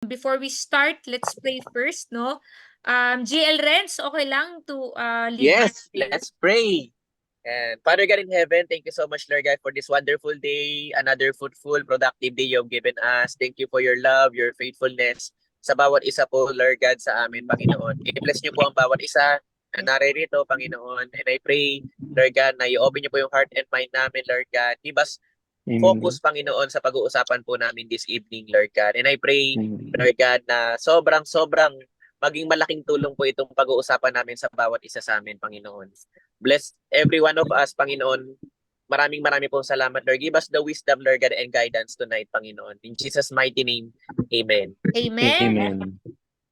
Before we start, let's pray first, no? GL Renz, okay lang to lead us Yes, in prayer? let's pray. And Father God in heaven, thank you so much, Lord God, for this wonderful day, another fruitful, productive day you've given us. Thank you for your love, your faithfulness sa bawat isa po, Lord God, sa amin, Panginoon. I-bless niyo po ang bawat isa na naririto, Panginoon. And I pray, Lord God, na i-open niyo po yung heart and mind namin, Lord God. Give us focus, Amen. Panginoon, sa pag-uusapan po namin this evening, Lord God. And I pray, Amen. Lord God, na sobrang maging malaking tulong po itong pag-uusapan namin sa bawat isa sa amin, Panginoon. Bless every one of us, Panginoon. Maraming pong salamat, Lord. Give us the wisdom, Lord God, and guidance tonight, Panginoon. In Jesus' mighty name, Amen. Amen. Amen.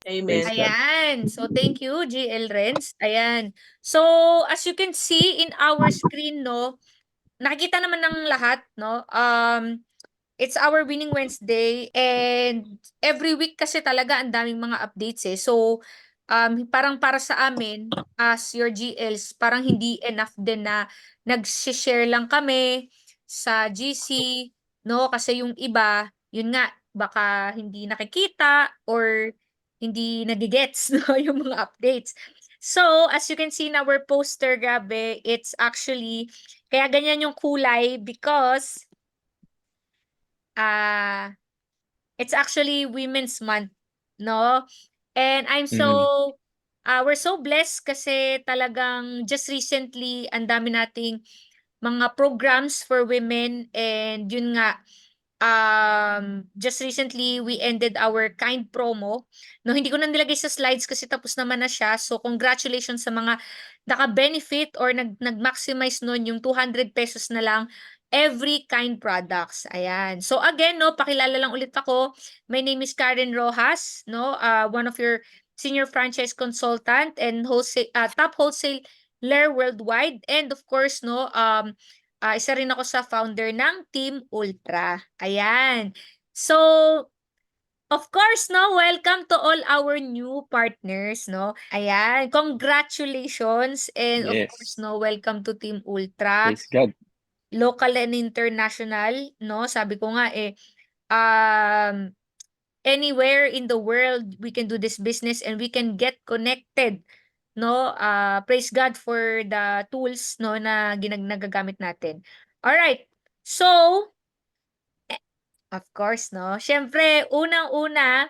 Amen. Praise God. Ayan. So, thank you, GL Renz. Ayan. So, as you can see in our screen, no, nakikita naman ng lahat, no? It's our Winning Wednesday and every week kasi talaga ang daming mga updates eh. So, parang para sa amin as your GLs, parang hindi enough din na nag-share lang kami sa GC, no? Kasi yung iba, yun nga, baka hindi nakikita or hindi nagigets, no? Yung mga updates. So, as you can see in our poster, grabe, it's actually, kaya ganyan yung kulay because uh, it's actually Women's Month, no? And Mm. we're so blessed kasi talagang just recently, ang dami nating mga programs for women and yun nga, just recently we ended our kind promo. No, hindi ko na nilagay sa slides kasi tapos naman na siya. So congratulations sa mga naka-benefit or nag-maximize nun yung 200 pesos na lang every kind products. Ayan. So again, no, pakilala lang ulit ako. My name is Karen Rojas, no, one of your senior franchise consultant and top wholesaler worldwide. And of course, no, isa rin ako sa founder ng Team Ultra. Ayan. So, of course, no, welcome to all our new partners, no. Ayan, congratulations and of course, Yes. no, welcome to Team Ultra, Praise God. local and international, no. Sabi ko nga um anywhere in the world we can do this business and we can get connected, no. Praise God for the tools, no, na nagagamit natin. All right. So, of course, no. Syempre, unang-una,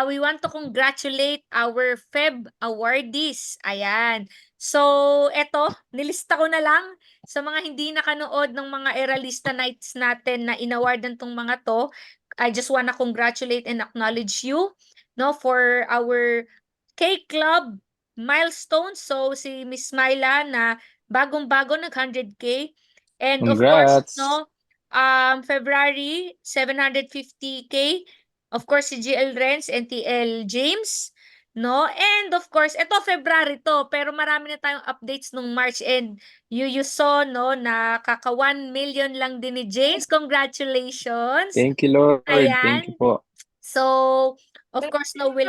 we want to congratulate our Feb awardees. Ayan. So, eto, nilista ko na lang sa mga hindi nakanood ng mga Eralista Nights natin na inawardan tong mga to. I just wanna congratulate and acknowledge you, no, for our K-Club milestone. So, si Miss Myla na bagong-bago nag-100K. And of course, Congrats. no, February, 750K. Of course, si GL Renz and TL James, no? And of course, ito February to, pero marami na tayong updates nung March and you saw, no, na kaka 1 million lang din ni James. Congratulations. Thank you, Lord. Thank you Ayan. po. So, of course, no, we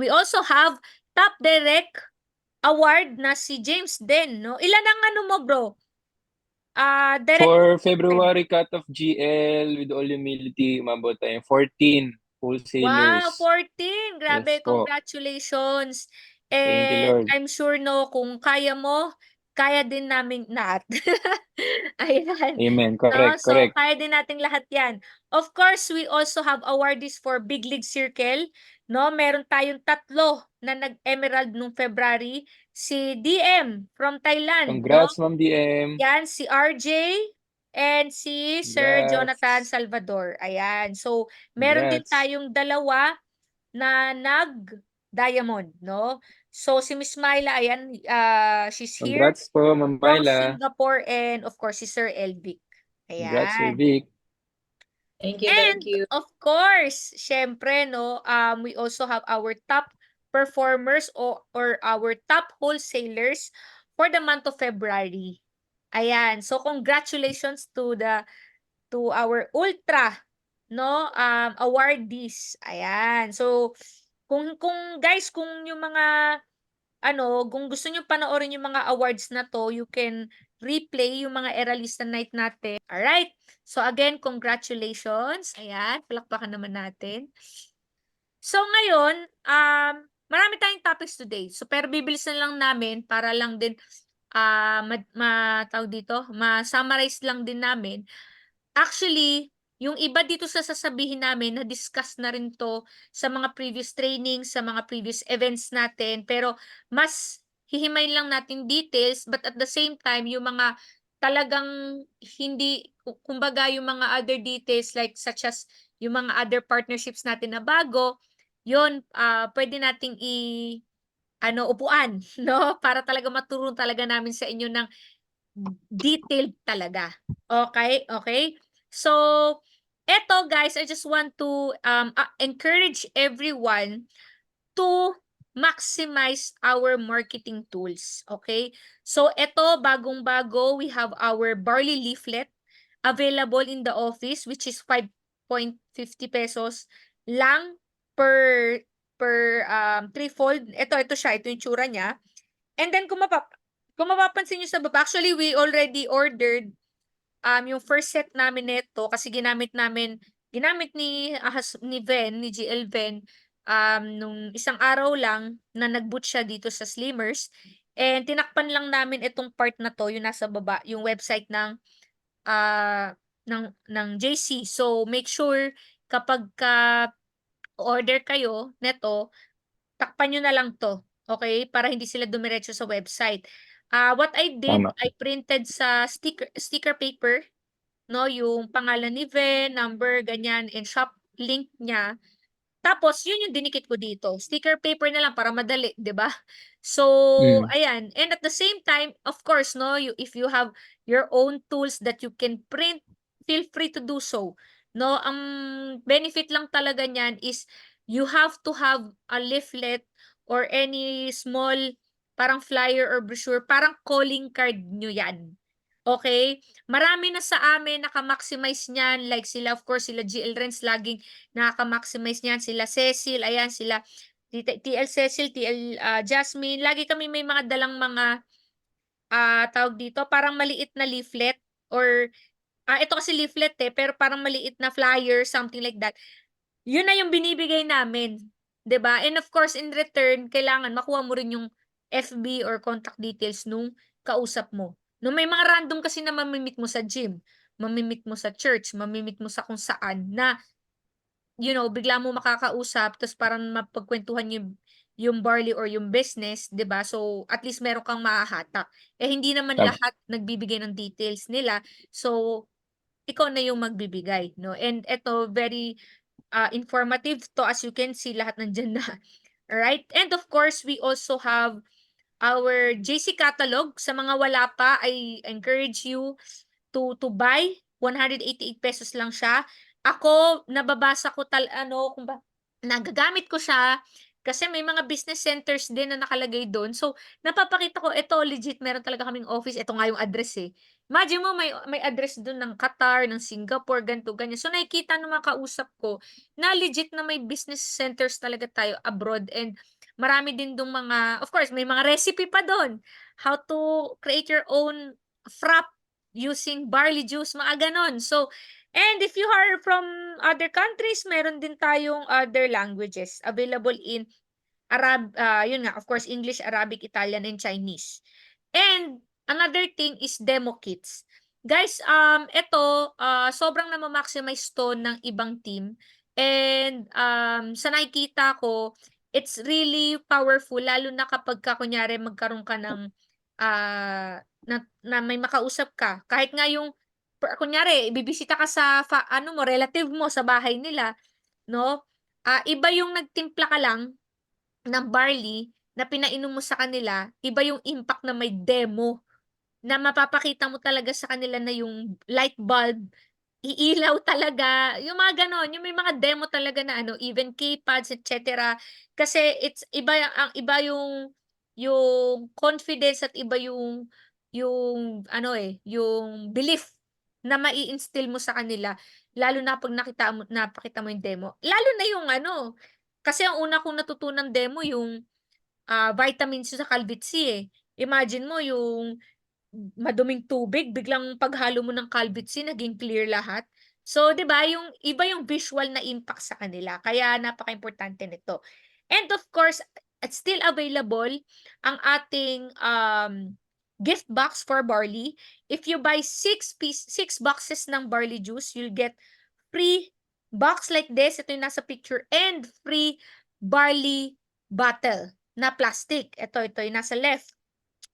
also have top direct award na si James din, no? Ilan ang ano mo, bro? Direct For February cut of GL, with all humility, umabot tayong 14 Wow, wholesalers. 14. Yes Grabe, po. congratulations. Thank you, And Lord. I'm sure, no, kung kaya mo, kaya din namin lahat. Ayan. Amen. No? Correct, So, correct. kaya din nating lahat yan. Of course, we also have awardees for Big League Circle. No? Meron tayong tatlo na nag-emerald nung February. Si DM from Thailand. No? Congrats, Ma'am DM. Yan, si RJ and si Sir Jonathan Congrats. Salvador. Ayan. So, meron din Congrats. tayong dalawa na nag-diamond, no? So, si Miss Myla, ayan, she's here Congrats po, Ma'am from Myla. Singapore and of course, si Sir Elvic. Congrats, Sir Ayan. Vic. Thank you, And thank you. of course, syempre, no, we also have our top performers or our top wholesalers for the month of February. Ayan. So, congratulations to our ultra, no, awardees. Ayan. So, kung guys, kung yung mga ano, kung gusto niyo panoorin yung mga awards na to, you can replay yung mga Eralista Night natin. Alright? So again, congratulations. Ayan, palakpakan naman natin. So ngayon, marami tayong topics today. So pero bibilis na lang namin para lang din tawag dito, ma-summarize lang din namin. Actually, yung iba dito sa sasabihin namin na-discuss na rin 'to sa mga previous trainings, sa mga previous events natin, pero mas hihimayin lang natin details, but at the same time yung mga talagang hindi kumbaga yung mga other details like such as yung mga other partnerships natin na bago, yun, puwede nating ano, upuan 'no, para talaga maturo talaga namin sa inyo ng detailed talaga. Okay, okay. So, eto guys, I just want to encourage everyone to maximize our marketing tools. Okay? So, eto bagong-bago, we have our barley leaflet available in the office which is 5.50 pesos lang per threefold. Ito siya, ito yung tsura niya. And then kung mapapansin niyo sa baba, actually we already ordered yung first set namin nito kasi ginamit ni Ven, ni GL Ven, nung isang araw lang na nag-boot siya dito sa Slimmers. And tinakpan lang namin itong part na 'to, yung nasa baba, yung website ng JC. So, make sure kapagka order kayo nito, takpan niyo na lang 'to, okay? Para hindi sila dumiretso sa website. What I did, Tama. I printed sa sticker paper 'no, yung pangalan ni Ven, number, ganyan, and shop link niya. Tapos yun yung dinikit ko dito, sticker paper na lang para madali, 'di ba? So, Mm. ayan, and at the same time, of course 'no, if you have your own tools that you can print, feel free to do so, 'no? Ang benefit lang talaga niyan is you have to have a leaflet or any small parang flyer or brochure, parang calling card niyo 'yan, okay? Marami na sa amin naka-maximize niyan, like sila, of course, sila GL Renz laging nakaka-maximize niyan, sila Cecil, ayan, sila TL Cecil, TL, Jasmine, lagi kami may mga dalang mga, tawag dito, parang maliit na leaflet or, ito kasi leaflet, pero parang maliit na flyer, something like that. Yun na yung binibigay namin, 'di ba? And of course, in return, kailangan makuha mo rin yung FB or contact details nung kausap mo. No, may mga random kasi na mami mo sa gym, mami mo sa church, mami mo sa kung saan na bigla mo makakausap ta's parang mapagkuwentuhan yung barley or yung business, 'di ba? So, at least meron kang mahahatak. Eh, hindi naman Tama. lahat nagbibigay ng details nila. So, ikaw na yung magbibigay, 'no? And eto very, informative 'to, as you can see lahat nandiyan na. Alright? And of course, we also have our JC catalog. Sa mga wala pa, I encourage you to buy. 188 pesos lang siya. Ako, nababasa ko kung ba nagagamit ko siya kasi may mga business centers din na nakalagay do'n. So, napapakita ko, eto legit meron talaga kaming office. Eto nga yung address, eh. Imagine mo may address do'n ng Qatar, ng Singapore, ganito, ganyan. So, nakikita ng mga kausap ko na legit na may business centers talaga tayo abroad, and marami din dong mga, of course, may mga recipe pa do'n. How to create your own frap using barley juice, mga gano'n. So, and if you are from other countries, meron din tayong other languages available in yun nga, of course, English, Arabic, Italian, and Chinese. And another thing is demo kits. Guys, eto, sobrang nama-maximize 'to ng ibang team, and, sa nakikita ko, it's really powerful lalo na kapagka kunyari magkaroon ka ng, na may makausap ka. Kahit nga yung kunyari bibisita ka sa ano mo, relative mo sa bahay nila, 'no, iba yung nagtimpla ka lang ng barley na pinainom mo sa kanila, iba yung impact na may demo, na mapapakita mo talaga sa kanila na yung light bulb, iilaw talaga, yung mga gano'n, yung may mga demo talaga na ano, even keypads, et cetera. Kasi it's iba iba yung confidence at iba yung ano, yung belief na mai-instill mo sa kanila, lalo na 'pag napakita mo yung demo. Lalo na yung ano, kasi ang una kong natutunang demo yung, vitamin C sa Calvit C, eh. Imagine mo yung maduming tubig, biglang paghalo mo ng Calbit-C naging clear lahat. So, 'di ba, yung iba yung visual na impact sa kanila, kaya napakaimportante nito. And of course, it's still available ang ating, gift box for barley. If you buy 6 boxes ng barley juice, you'll get free box like this, ito yung nasa picture, and free barley bottle na plastic. Ito yung nasa left.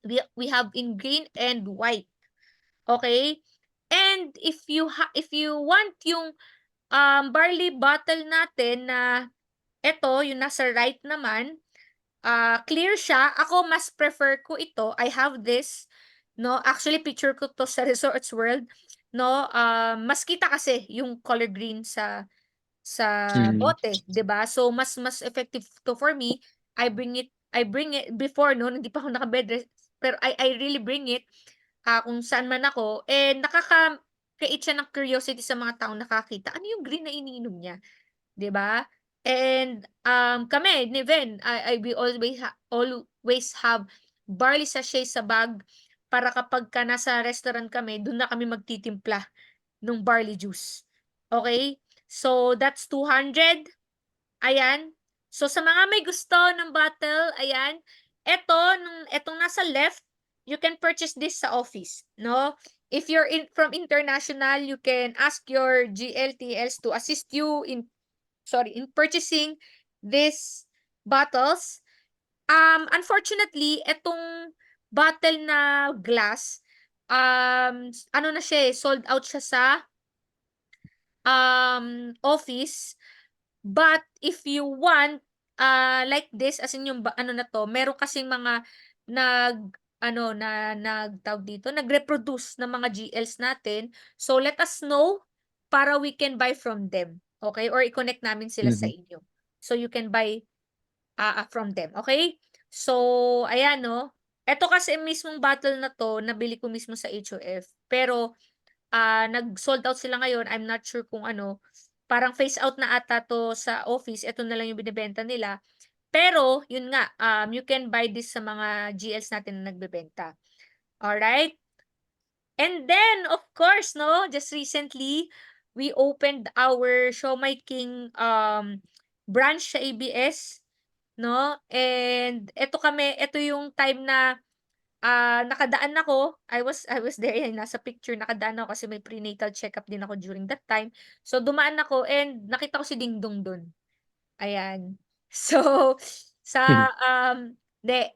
We have in green and white. Okay? And if you want yung barley bottle natin na ito, yung nasa right naman, clear siya. Ako mas prefer ko ito. I have this, no? Actually picture ko to sa Resorts World, no? Mas kita kasi yung color green sa bote, 'di ba? So mas effective to for me. I bring it before noon, hindi pa ako naka-bed rest, pero I really bring it kung saan man ako, and nakaka-create siya ng curiosity sa mga taong nakakita. Ano yung green na iniinom niya, 'di ba? And kami ni Ven, we always have barley sachet sa bag para kapag ka nasa restaurant kami, dun na kami magtitimpla nung barley juice. Okay? So, that's 200. Ayan. So, sa mga may gusto ng bottle, ayan. Etong nasa left, you can purchase this sa office, no? If you're from international, you can ask your GLTLs to assist you in purchasing these bottles. Unfortunately, etong bottle na glass, ano na siya, sold out siya sa office. But if you want like this, as in yung ano na to, meron kasing mga tawag dito, nag-reproduce ng mga GLs natin. So let us know para we can buy from them. Okay? Or i-connect namin sila sa inyo. So you can buy from them. Okay? So ayan, no. Ito kasi mismong bottle na to, nabili ko mismo sa HOF. Pero nag-sold out sila ngayon. I'm not sure kung ano, parang phase out na ata 'to sa office, eto na lang yung binebenta nila. Pero yun nga, you can buy this sa mga GLs natin na nagbebenta. Alright? And then, of course, no, just recently, we opened our Siomai King branch sa ABS, no? And eto yung time na nakadaan ako. I was there, yan, nasa picture, nakadaan ako kasi may prenatal checkup din ako during that time. So, dumaan ako and nakita ko si Dingdong dun. Ayan. So,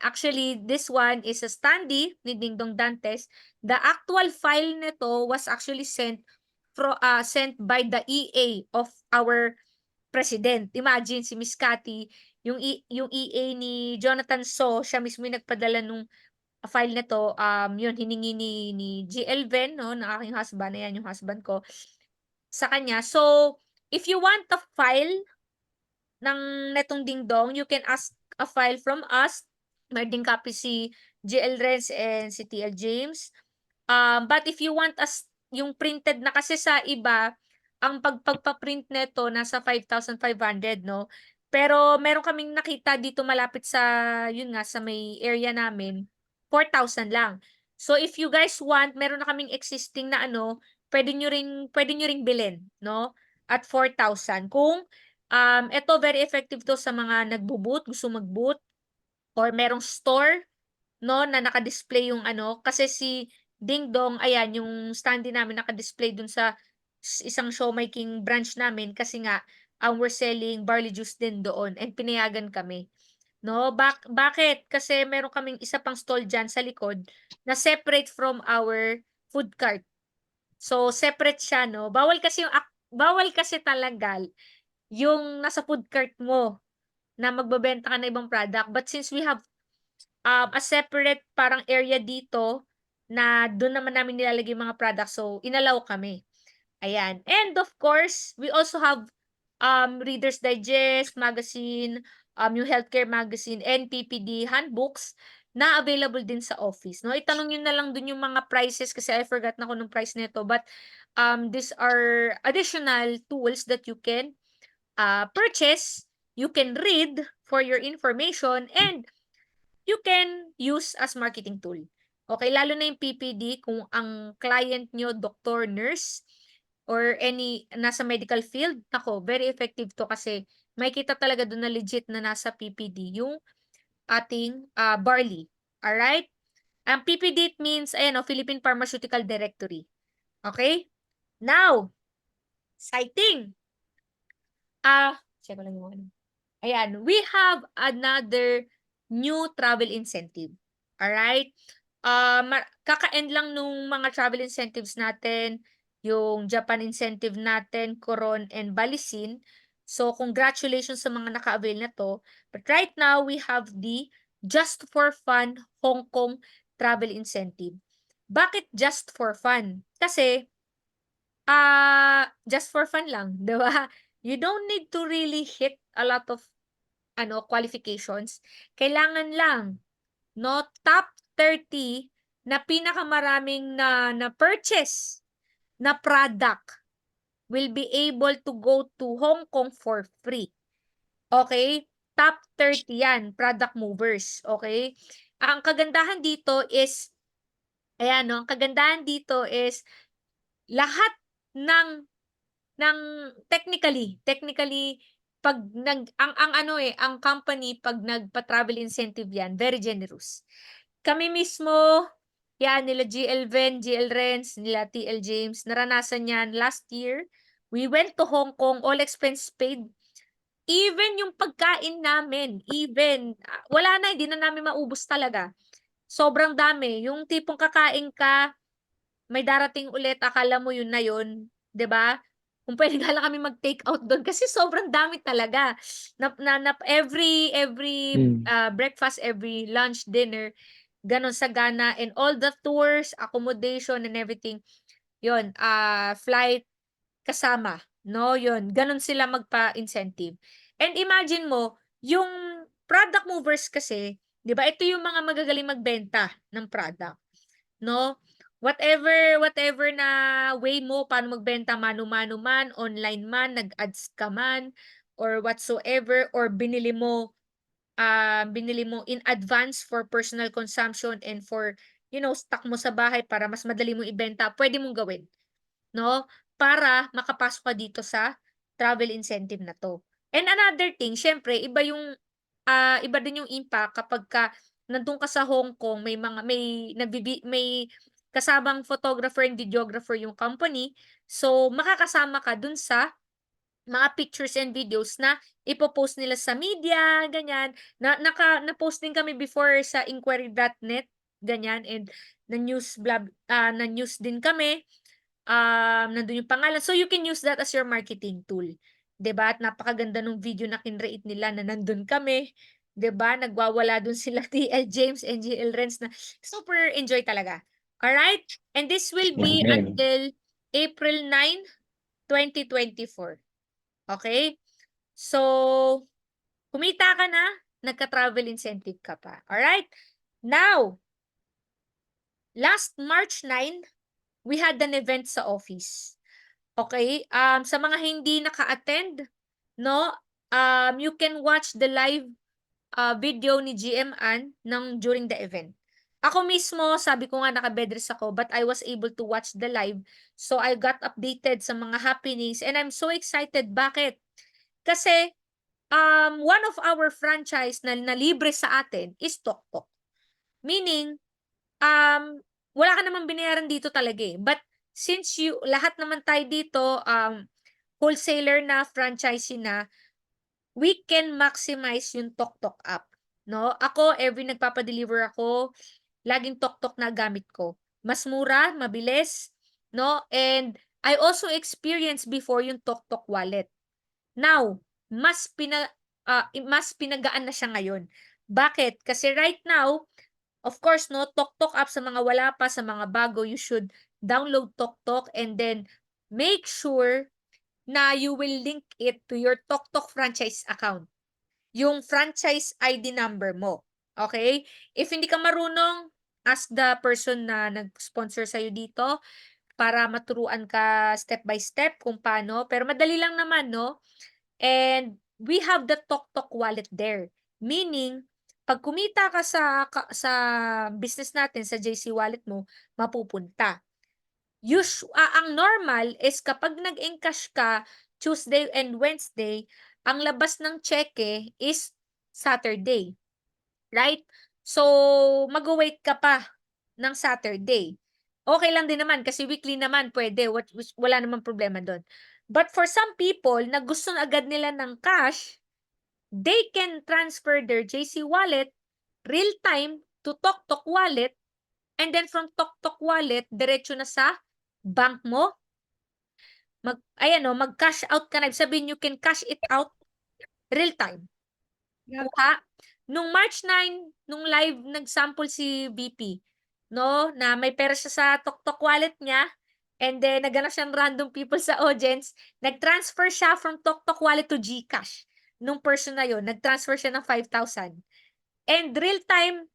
actually, this one is a standee ni Dingdong Dantes. The actual file nito was actually sent by the EA of our president. Imagine si Miss Cathy, yung EA ni Jonathan So, siya mismo yung nagpadala nung file nito, yun hiningi ni GL Ven, no, ng aking husband, ayan yung husband ko, sa kanya. So, if you want a file ng netong Dingdong, you can ask a file from us. Meron din copy si GL Renz and si TL James. But if you want yung printed na, kasi sa iba, ang pagpaprint nito nasa 5,500, no? Pero meron kaming nakita dito malapit sa, yun nga, sa may area namin, 4,000 lang. So if you guys want, meron na kaming existing na ano, pwede nyo ring bilhin, no? At 4,000. Kung ito very effective to sa mga nagbo-boot, gusto mag-boot, or merong store, no, na naka-display yung ano, kasi si Dingdong, ayan, yung standee namin naka-display dun sa isang Siomai King branch namin kasi nga, we're selling barley juice din doon and pinayagan kami. No, bakit? Kasi meron kaming isa pang stall diyan sa likod na separate from our food cart. So separate siya, no. Bawal kasi talaga yung nasa food cart mo na magbebenta ka ng ibang product. But since we have a separate parang area dito na doon naman namin nilalagay yung mga products, so inallow kami. Ayan. And of course, we also have Reader's Digest magazine, yung healthcare magazine, and PPD handbooks na available din sa office. No, itanong niyo na lang dun yung mga prices kasi I forgot na kung nung price nito, but these are additional tools that you can purchase, you can read for your information, and you can use as marketing tool. Okay, lalo na yung PPD kung ang client nyo doktor, nurse, or any nasa medical field, nako, very effective to kasi makikita talaga doon na legit na nasa PPD yung ating barley. Alright? Ang PPD it means, ayan o, Philippine Pharmaceutical Directory. Okay? Now, citing. Check ko lang yung ano. Ayan, we have another new travel incentive. Alright? Kaka-end lang nung mga travel incentives natin, yung Japan incentive natin, Coron and Balisin. So, congratulations sa mga naka-avail na to. But right now, we have the Just for Fun Hong Kong travel incentive. Bakit just for fun? Kasi, just for fun lang, 'di ba? You don't need to really hit a lot of qualifications. Kailangan lang, no, top 30 na pinakamaraming na purchase na product will be able to go to Hong Kong for free. Okay? Top 30 yan, product movers. Okay? Ang kagandahan dito is, ayan, no, ang kagandahan dito is lahat ng technically pag ang company pag nagpa-travel incentive yan, very generous. Kami mismo, yan, nila GL Ven, GL Renz, nila TL James, naranasan yan last year. We went to Hong Kong, all expense paid. Even yung pagkain namin, wala na, hindi na namin maubos talaga. Sobrang dami. Yung tipong kakain ka, may darating ulit, akala mo yun na yun, 'di ba? Kung pwede nga lang kami mag-take out doon kasi sobrang dami talaga. Every breakfast, every lunch, dinner, ganon sa Ghana, and all the tours, accommodation and everything. Yun, flight kasama, no? Yun, ganon sila magpa-incentive. And imagine mo, yung product movers kasi, 'di ba? Ito yung mga magagaling magbenta ng product, no? Whatever na way mo paano magbenta, mano-mano man, online man, nag-ads ka man, or whatsoever, or binili mo in advance for personal consumption and for, stock mo sa bahay para mas madali mong ibenta, pwede mong gawin, no? Para makapasok ka dito sa travel incentive na 'to. And another thing, siyempre iba din yung impact kapagka nandun ka sa Hong Kong, may kasamang photographer and videographer yung company. So, makakasama ka dun sa mga pictures and videos na ipo-post nila sa media, ganyan. Na-post din kami before sa inquiry.net, ganyan, and na-news din kami. Nandun yung pangalan. So, you can use that as your marketing tool. 'Di ba? At napakaganda nung video na kinreate nila na nandun kami. 'Di ba? Nagwawala dun sila TL James and GL Renz na super enjoy talaga. Alright? And this will be Amen. until April 9, 2024. Okay? So, kumita ka na, nagka-travel incentive ka pa. Alright? Now, last March 9, we had an event sa office. Okay? Sa mga hindi naka-attend, no, you can watch the live video ni GM Ann during the event. Ako mismo, sabi ko nga naka-bedrest ako, but I was able to watch the live. So, I got updated sa mga happenings and I'm so excited. Bakit? Kasi, one of our franchise na libre sa atin is TokTok. Meaning, wala ka namang binayaran dito talaga eh. But since lahat naman tayo dito, wholesaler na, franchisee na, we can maximize yung TokTok app. No? Ako, every nagpapadeliver ako, laging TokTok na gamit ko. Mas mura, mabilis, no? And I also experienced before yung TokTok wallet. Now, mas pinagaan na siya ngayon. Bakit? Kasi right now, of course, no, TokTok app sa mga wala pa, sa mga bago, you should download TokTok and then make sure na you will link it to your TokTok franchise account. Yung franchise ID number mo. Okay? If hindi ka marunong, ask the person na nag-sponsor sa'yo dito para maturuan ka step by step kung paano. Pero madali lang naman, no? And we have the TokTok wallet there. Meaning, pag kumita ka sa business natin, sa JC Wallet mo, mapupunta. Ang normal is kapag nag-encash ka Tuesday and Wednesday, ang labas ng cheque is Saturday, right? So, mag-wait ka pa ng Saturday. Okay lang din naman kasi weekly naman pwede, wala namang problema doon. But for some people na gusto agad nila ng cash, they can transfer their JC Wallet real time to TokTok Wallet, and then from TokTok Wallet, diretso na sa bank mo. Mag-cash out ka na. Sabihin, you can cash it out real time. Kuha. Nung March 9, nung live nag-sample si BP, no, na may pera siya sa TokTok Wallet niya, and then naghanap siya ng random people sa audience, nag-transfer siya from TokTok Wallet to GCash. Nung person na yon, nag-transfer siya ng 5,000. And real time,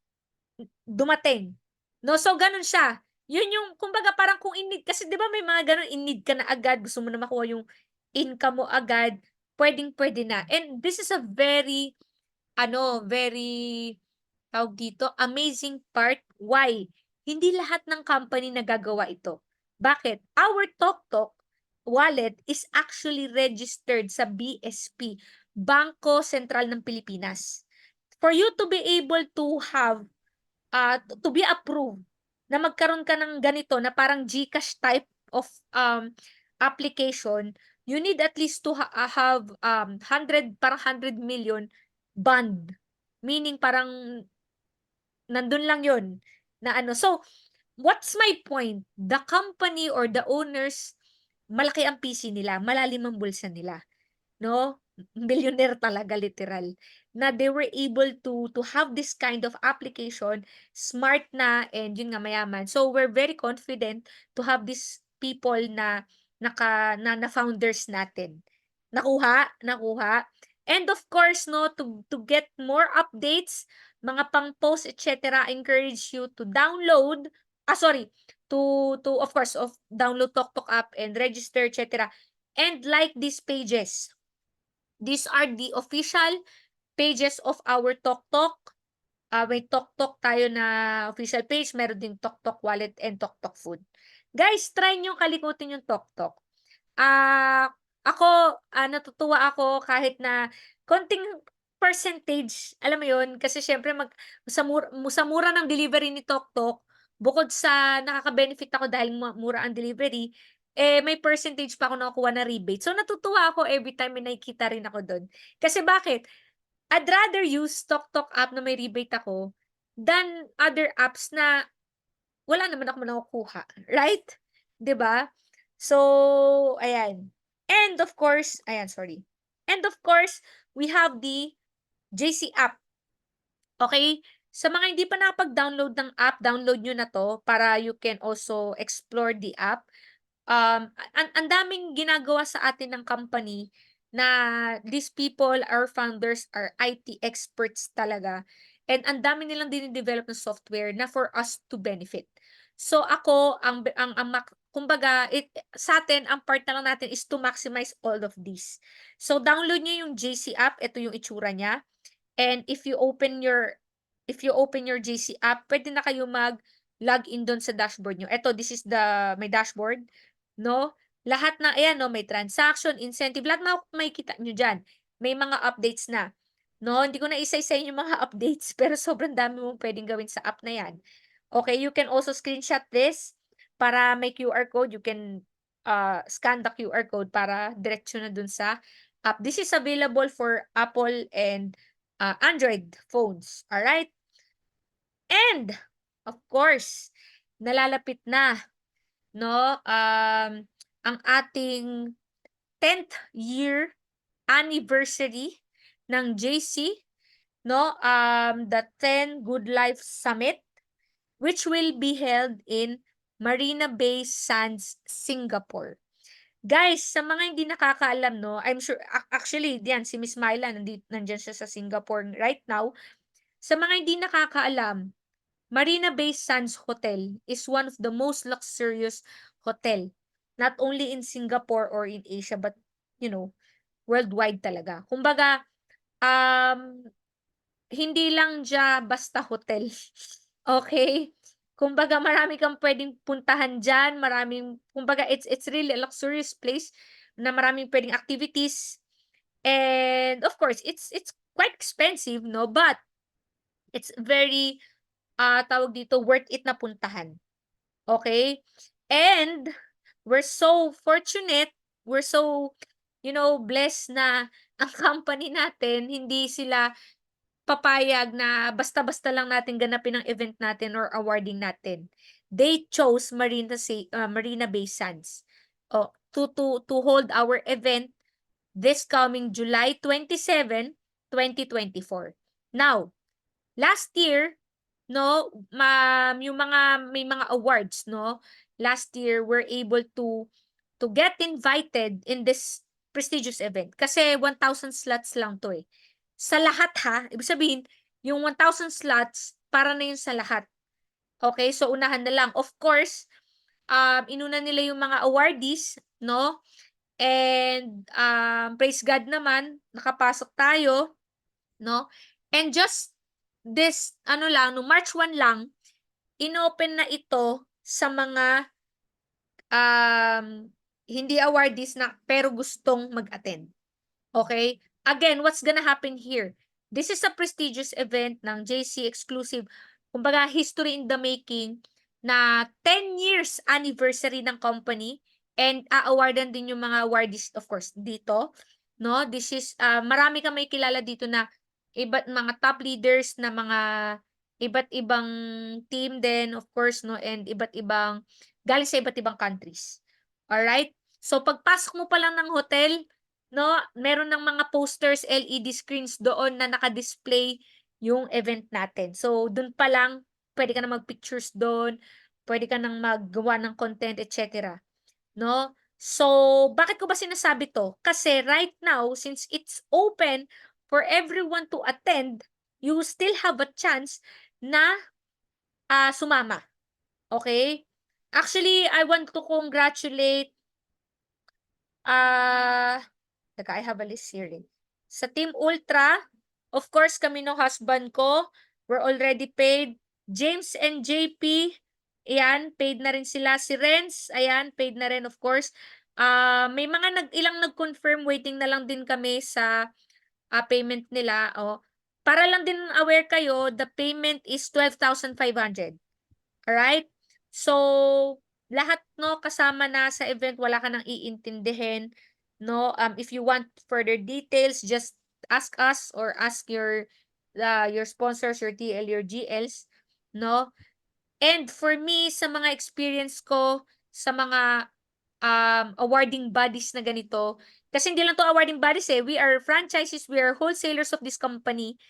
dumating. No, so ganun siya. Yun yung, kumbaga parang kung in-need, kasi di ba may mga ganun, in-need ka na agad, gusto mo na makuha yung income mo agad, pwedeng-pwede na. And this is a very, tawag dito, amazing part. Why? Hindi lahat ng company nagagawa ito. Bakit? Our TokTok wallet is actually registered sa BSP, Bangko Sentral ng Pilipinas. For you to be able to have to be approved na magkaroon ka ng ganito na parang GCash type of application, you need at least to have 100 million bond. Meaning parang nandun lang yon na ano. So, what's my point? The company or the owners, malaki ang PC nila, malalim ang bulsa nila. No? Billionaire talaga, literal. Na they were able to have this kind of application, smart na, and yun nga, mayaman. So, we're very confident to have these people na founders natin. Nakuha. And of course, no, to get more updates, mga pang-post, etc., I encourage you to download, of course, download TokTok app and register, etc., and like these pages. These are the official pages of our TokTok. May TokTok tayo na official page, meron din TokTok Wallet and TokTok Food. Guys, try nyo kalikutin yung TokTok. Ako, natutuwa ako kahit na konting percentage, alam mo yun, kasi syempre sa mura ng delivery ni TokTok, bukod sa nakaka-benefit ako dahil mura ang delivery, may percentage pa ako nakukuha na rebate. So, natutuwa ako every time may nakikita rin ako doon. Kasi bakit? I'd rather use TokTok app na may rebate ako than other apps na wala naman ako nakukuha. Right? 'Di ba? So, ayan. And of course, we have the JC app. Okay? Sa mga hindi pa nakapag-download ng app, download nyo na to para you can also explore the app. Ang daming ginagawa sa atin ng company na these people, our founders, are IT experts talaga. And ang dami nilang dinidevelop ng software na for us to benefit. So ako, kumbaga, sa atin, ang part na lang natin is to maximize all of this. So download nyo yung JC app, ito yung itsura niya. And if you open your JC app, pwede na kayo mag-login doon sa dashboard nyo. This is my dashboard, no? Lahat na, ayan, no, may transaction, incentive, lahat makikita nyo dyan. May mga updates na. No, hindi ko na isa-isa yung mga updates, pero sobrang dami mong pwedeng gawin sa app na yan. Okay, you can also screenshot this para may QR code. You can scan the QR code para diretso na dun sa app. This is available for Apple and Android phones. Alright? And, of course, nalalapit na, no, ang ating 10th year anniversary ng JC, no, the 10 Good Life Summit, which will be held in Marina Bay Sands, Singapore. Guys, sa mga hindi nakakaalam, no, I'm sure, actually, diyan, si Miss Myla, nandiyan siya sa Singapore right now. Sa mga hindi nakakaalam, Marina Bay Sands Hotel is one of the most luxurious hotel, not only in Singapore or in Asia, but, worldwide talaga. Kumbaga, hindi lang diya basta hotel. Okay? Kumbaga marami kang puwedeng puntahan diyan, kumbaga it's really a luxurious place na maraming puwedeng activities. And of course, it's quite expensive, no? But it's very, tawag dito, worth it na puntahan. Okay? And we're so fortunate, we're so, blessed na ang company natin, hindi sila papayag na basta-basta lang natin ganapin ang event natin or awarding natin. They chose Marina Bay Sands to hold our event this coming July 27, 2024. Now, last year, no, may mga awards, no? Last year, we're able to get invited in this prestigious event kasi 1,000 slots lang 'to, eh. Sa lahat, ha, ibig sabihin yung 1,000 slots para na yun sa lahat. Okay, so unahan na lang. Of course, inuna nila yung mga awardees, no? And, praise God naman nakapasok tayo, no? And just this ano lang, no, March 1 lang, inopen na ito sa mga, hindi awardees na pero gustong mag-attend. Okay? Again, what's gonna happen here? This is a prestigious event ng JC exclusive. Kumbaga, history in the making na 10 years anniversary ng company and a-awardan din yung mga awardees, of course, dito. No? This is, marami kang may kilala dito na mga top leaders na mga iba't ibang team din, of course, no? And galing sa iba't ibang countries. Alright? So, pagpasok mo pa lang ng hotel, no, meron ng mga posters, LED screens doon na naka-display yung event natin. So, dun pa lang, pwede ka na mag-pictures doon, pwede ka nang maggawa ng content, etc. No? So, bakit ko ba sinasabi to? Kasi right now, since it's open for everyone to attend, you still have a chance na sumama. Okay? Actually, I want to congratulate I have a list here, eh. Sa Team Ultra, of course, kami no husband ko, we're already paid. James and JP, ayan, paid na rin sila. Si Renz, ayan, paid na rin, of course. May mga ilang nag-confirm, waiting na lang din kami sa payment nila. Para lang din aware kayo, the payment is 12,500. Alright? So, lahat no kasama na sa event, wala ka nang iintindihin, no? If you want further details, just ask us or ask your sponsors, your TL, your GLs, no? And for me, sa mga experience ko sa mga awarding bodies na ganito, kasi hindi lang to awarding bodies, eh. We are franchises, we are wholesalers of this company.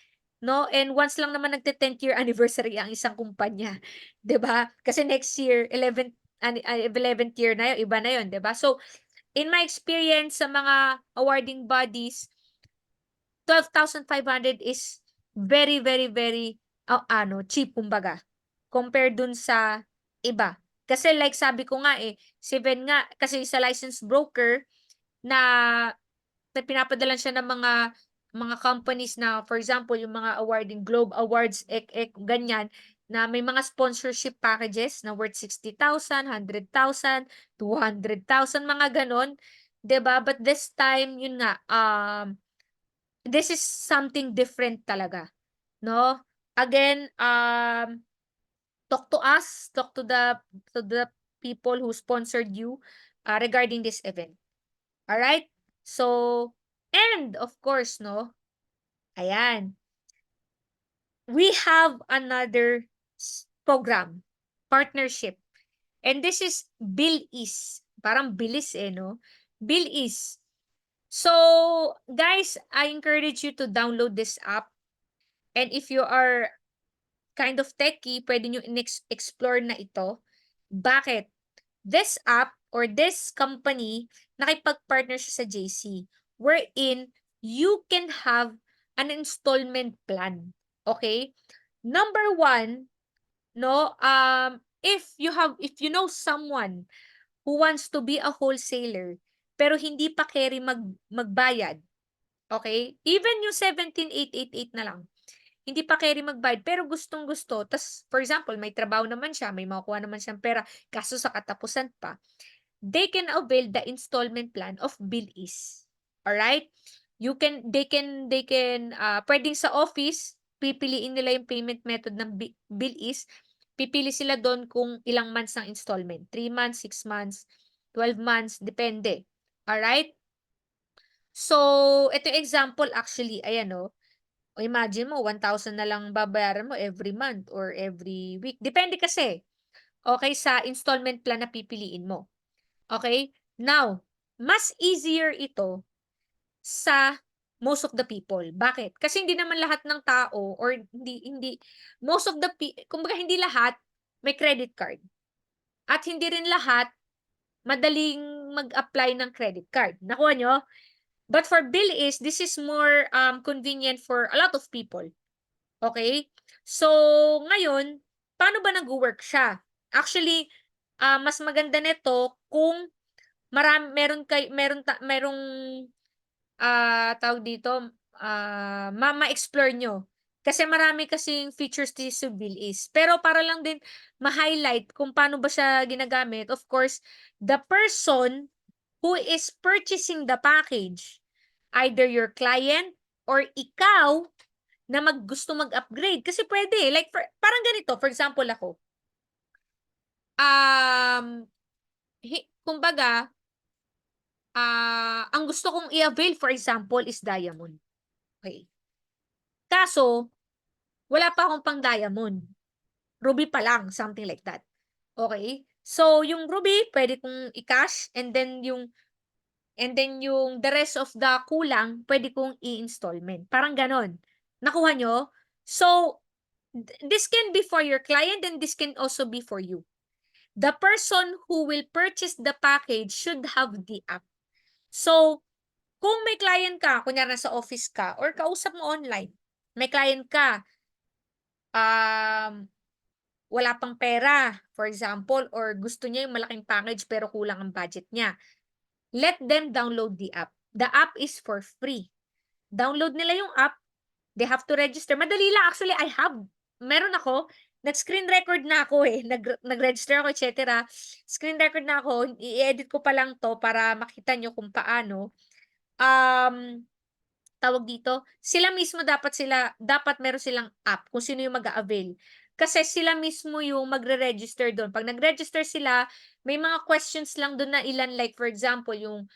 No, and once lang naman 10th year anniversary ang isang kumpanya, 'di ba? Kasi next year 11th year na 'yon, iba na 'yon, 'di ba? So, in my experience sa mga awarding bodies, 12,500 is very, very, very cheap kumbaga, compare dun sa iba. Kasi like sabi ko nga, si Ven nga kasi sa licensed broker na pinapadalan siya ng mga companies na, for example, yung mga awarding Globe Awards, ganyan, na may mga sponsorship packages na worth 60,000, 100,000, 200,000, mga ganon. 'Di ba? But this time, yun nga, this is something different talaga. No? Again, talk to us, talk to the people who sponsored you regarding this event. All right? So, and of course, no, ayan, we have another program, partnership. And this is BillEase. Parang bilis, no? BillEase. So, guys, I encourage you to download this app. And if you are kind of techie, pwede nyo explore na ito. Bakit? This app or this company, nakipag-partner siya sa JC, wherein you can have an installment plan. Okay? Number one, no, if you know someone who wants to be a wholesaler, pero hindi pa carry magbayad, okay? Even yung 17,888 na lang. hindi pa carry magbayad pero gustong-gusto tas for example may trabaho naman siya, may makukuha naman siyang pera kaso sa katapusan pa, they can avail the installment plan of BillEase. Alright? They can puwedeng sa office pipiliin nila yung payment method ng BillEase, pipili sila dun kung ilang months ang installment, 3 months, 6 months, 12 months, depende. Alright? So, ito yung example actually, ayan oh. O imagine mo 1,000 na lang babayaran mo every month or every week. Depende kasi, okay, sa installment plan na pipiliin mo. Okay? Now, mas easier ito sa most of the people. Bakit? Kasi hindi naman lahat ng tao or hindi most of the kumbaga hindi lahat may credit card. At hindi rin lahat madaling mag-apply ng credit card. Nakuha nyo? But for BillEase, this is more convenient for a lot of people. Okay? So, ngayon, paano ba nagwo-work siya? Actually, mas maganda nito kung merong tawag dito, ma-explore nyo. Kasi marami kasing features sa BillEase. Pero para lang din ma-highlight kung paano ba siya ginagamit, of course, the person who is purchasing the package, either your client or ikaw na gusto mag-upgrade. Kasi pwede, like parang ganito, for example ako. Kumbaga, ang gusto kong i-avail for example is diamond. Okay. Kaso, wala pa akong pang diamond. Ruby pa lang, something like that. Okay? So, yung ruby, pwede kong i-cash and then yung the rest of the kulang, pwede kong i-installment. Parang ganon. Nakuha nyo? So, this can be for your client and this can also be for you. The person who will purchase the package should have the app. So, kung may client ka, kunyari nasa office ka, or kausap mo online, may client ka, wala pang pera, for example, or gusto niya yung malaking package pero kulang ang budget niya, let them download the app. The app is for free. Download nila yung app, they have to register. Madali lang, actually, meron ako, nag-screen record na ako nag-register ako, etc. Screen record na ako, i-edit ko pa lang to para makita nyo kung paano. Tawag dito, sila mismo dapat meron silang app kung sino yung mag-a-avail. Kasi sila mismo yung magre-register doon. Pag nag-register sila, may mga questions lang doon na ilan, like for example, yung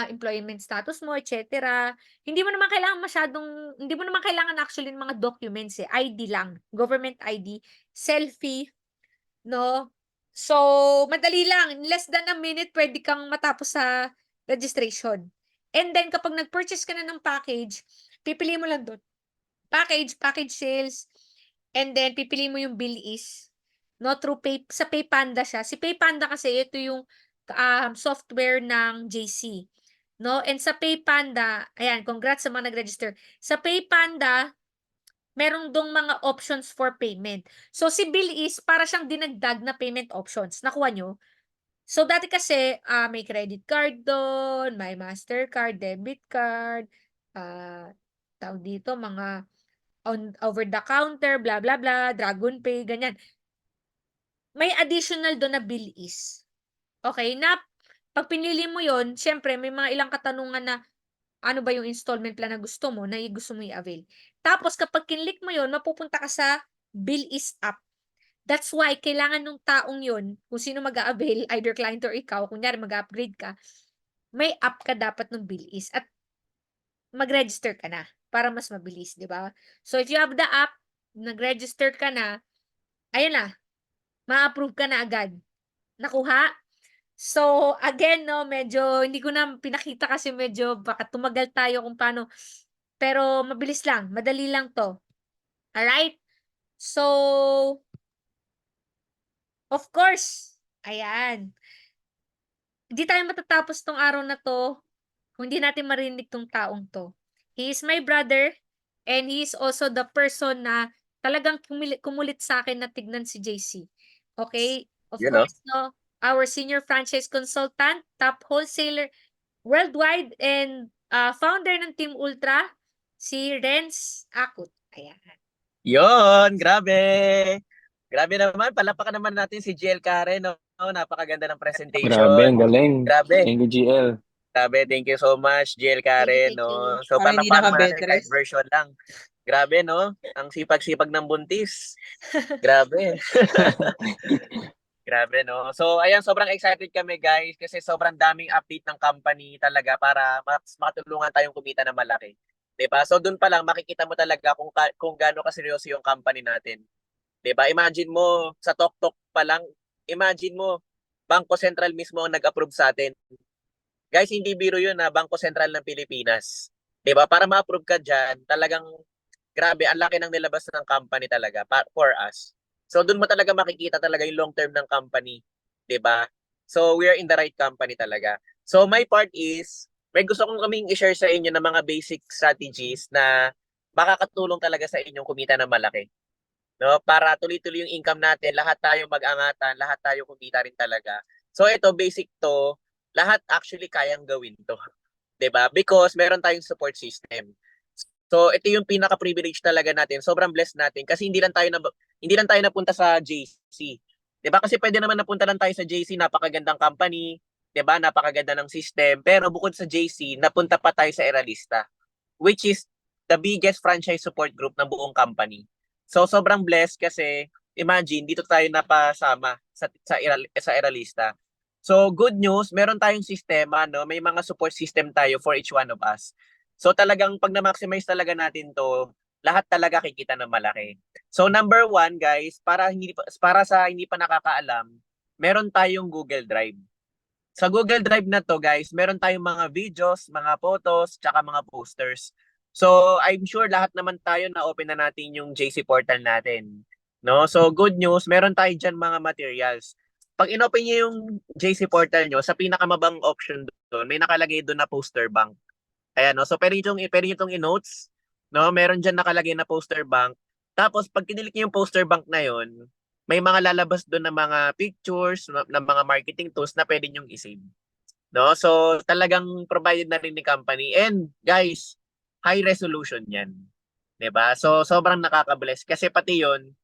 employment status mo, etc. Hindi mo naman kailangan actually ng mga documents ID lang, government ID, selfie, no? So, madali lang, in less than a minute pwede kang matapos sa registration. And then kapag nag-purchase ka na ng package, pipili mo lang doon. Package sales, and then pipili mo yung BillEase. No, through sa PayPanda siya. Si PayPanda kasi ito yung software ng JC. No, and sa PayPanda, ayan, congrats sa mga nag-register. Sa PayPanda, merong dong mga options for payment. So si BillEase para siyang dinagdag na payment options. Nakuha nyo? So, dati kasi, may credit card doon, may Mastercard, debit card, tawag dito, mga over the counter, blah, blah, blah, Dragon Pay, ganyan. May additional doon na BillEase. Okay, na pag pinili mo yon, syempre, may mga ilang katanungan na ano ba yung installment plan na gusto mo, na gusto mo i-avail. Tapos, kapag kinlik mo yon, mapupunta ka sa BillEase app. That's why kailangan nung taong yun, kung sino mag-a-avail, either client or ikaw, kunyari mag-upgrade ka, may app ka dapat ng BillEase at mag-register ka na para mas mabilis, di ba? So if you have the app, nag-register ka na, ayun na, ma-approve ka na agad. Nakuha? So again, no, medyo hindi ko na pinakita kasi medyo baka tumagal tayo kung paano. Pero mabilis lang, madali lang to. Alright? So, of course, ayan. Hindi tayo matatapos tong araw na to kung hindi natin marinig tong taong to. He is my brother and he is also the person na talagang kumulit sa akin na tignan si JC. Okay? Of course, no, our senior franchise consultant, top wholesaler worldwide and founder ng Team Ultra, si Renz Akut. Ayan. Yon, grabe. Grabe naman, palapakan naman natin si GL Karen, no? Napakaganda ng Grabe, presentation. ang galing. Grabe. Thank you, GL. Grabe, thank you so much, GL Karen, Thank you. no? So, Parang hindi palapakan mo natin naka-bed kahit rest. version lang. Grabe, no? Ang sipag-sipag ng buntis. Grabe. Grabe, no? So, ayan, sobrang excited kami, guys, kasi sobrang daming update ng company talaga para mas makatulungan tayong kumita na malaki. 'Di ba? So, doon pa lang makikita mo talaga kung gaano kaseryoso yung company natin. 'Di ba? Imagine mo sa TokTok pa lang, imagine mo Bangko Sentral mismo ang nag-approve sa atin. Guys, hindi biro 'yun na Bangko Sentral ng Pilipinas. 'Di ba? Para ma-approve ka diyan, talagang grabe, ang laki ng nilabas ng company talaga for us. So doon mo talaga makikita talaga yung long term ng company, 'di ba? So we are in the right company talaga. So my part is may gusto kong kaming i-share sa inyo ng mga basic strategies na makakatulong talaga sa inyong kumita ng malaki. No, para tuloy-tuloy yung income natin, lahat tayo mag-angatan, lahat tayo kumita rin talaga. So ito basic to, lahat actually kayang gawin to, 'di ba? Because meron tayong support system. So ito yung pinaka-privilege talaga natin. Sobrang blessed natin kasi hindi lang tayo napunta sa JC. 'Di ba? Kasi pwede naman napunta lang tayo sa JC, napakagandang company, 'di ba? Napakaganda ng system. Pero bukod sa JC, napunta pa tayo sa Eralista, which is the biggest franchise support group ng buong company. So sobrang blessed kasi imagine dito tayo napasama sa Eralista. So good news, meron tayong sistema, no? May mga support system tayo for each one of us. So talagang pag na-maximize talaga natin 'to, lahat talaga kikita ng malaki. So number one, guys, para sa hindi pa nakakaalam, meron tayong Google Drive. Sa Google Drive na 'to, guys, meron tayong mga videos, mga photos, tsaka mga posters. So I'm sure lahat naman tayo na-open na natin yung JC portal natin, no? So good news, meron tayo diyan mga materials. Pag inopen niyo yung JC portal niyo, sa pinakamabang option doon, may nakalagay doon na poster bank. Ayan, no? So pwede nyo itong i-notes, no? Meron dyan nakalagay na poster bank. Tapos pag kinilik nyo yung poster bank na yon, may mga lalabas doon ng mga pictures, ng mga marketing tools na pwede nyong i-save. No? So talagang provided na rin ni company. And guys, high resolution yan. 'Di ba? So sobrang nakaka-bless kasi pati yon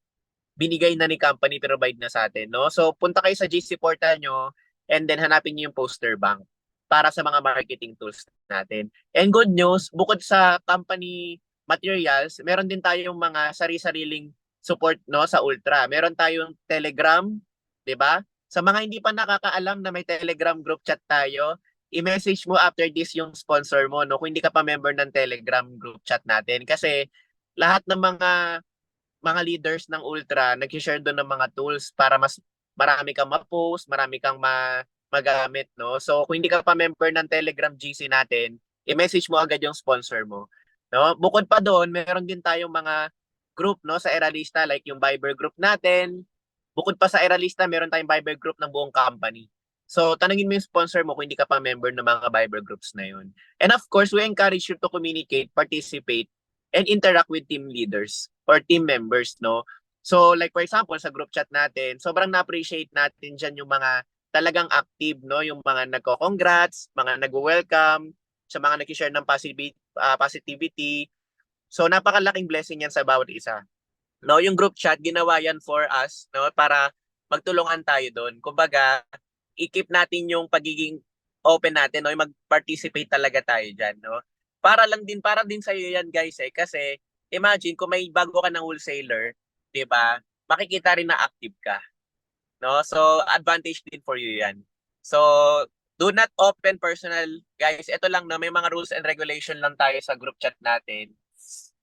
binigay na ni company, provide na sa atin, no? So punta kayo sa GC portal nyo and then hanapin niyo yung poster bank para sa mga marketing tools natin. And good news, bukod sa company materials, meron din tayong mga sari-sariling support, no, sa Ultra. Meron tayong Telegram, 'di ba? Sa mga hindi pa nakakaalam na may Telegram group chat tayo, i-message mo after this yung sponsor mo, no, kung hindi ka pa member ng Telegram group chat natin kasi lahat ng mga leaders ng Ultra nag-share doon ng mga tools para mas marami kang ma-post, marami kang magamit, no? So kung hindi ka pa member ng Telegram GC natin, i-message mo agad yung sponsor mo, no? Bukod pa doon, meron din tayong mga group, no, sa Eralista, like yung Viber group natin. Bukod pa sa Eralista, meron tayong Viber group ng buong company. So tanungin mo yung sponsor mo kung hindi ka pa member ng mga Viber groups na yun. And of course, we encourage you to communicate, participate, and interact with team leaders or team members, no? So like for example, sa group chat natin, sobrang na-appreciate natin dyan yung mga talagang active, no? Yung mga nagko-congrats, mga nagwo-welcome, sa mga nag-share ng positivity. So napakalaking blessing yan sa bawat isa. No, yung group chat ginawa yan for us, no, para magtulungan tayo doon. Kumbaga, i-keep natin yung pagiging open natin, no, yung mag-participate talaga tayo diyan, no. Para din sa iyo yan, guys, kasi imagine kung may bago ka ng wholesaler, 'di ba? Makikita rin na active ka, no? So advantage din for you yan. So do not open personal, guys. Ito lang, no, may mga rules and regulation lang tayo sa group chat natin.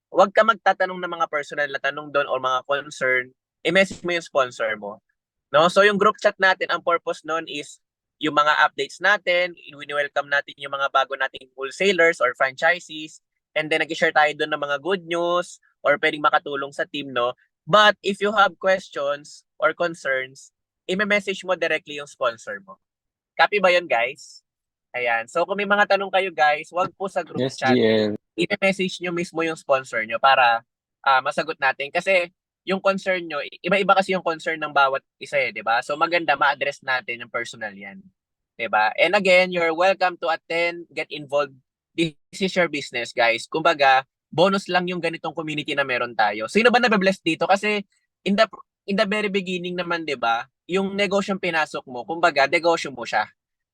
Huwag ka magtatanong ng mga personal na tanong doon or mga concern. I-message mo yung sponsor mo, no? So yung group chat natin, ang purpose noon is yung mga updates natin, welcome natin yung mga bago nating wholesalers or franchisees, and then nag-share tayo doon ng mga good news or pwedeng makatulong sa team, no? But if you have questions or concerns, i-message mo directly yung sponsor mo. Copy ba yun, guys? Ayan. So kung may mga tanong kayo, guys, wag po sa group Yes, chat. GL. I-message nyo mismo yung sponsor nyo para masagot natin. Kasi yung concern nyo, iba-iba kasi yung concern ng bawat isa, di ba? So maganda ma-address natin yung personal yan. Di ba? And again, you're welcome to attend, get involved. This is your business, guys. Kumbaga, bonus lang yung ganitong community na meron tayo. Sino ba nabe-bless dito? Kasi in the very beginning naman, 'di ba? Yung negosyong pinasok mo, kumbaga negosyo mo siya.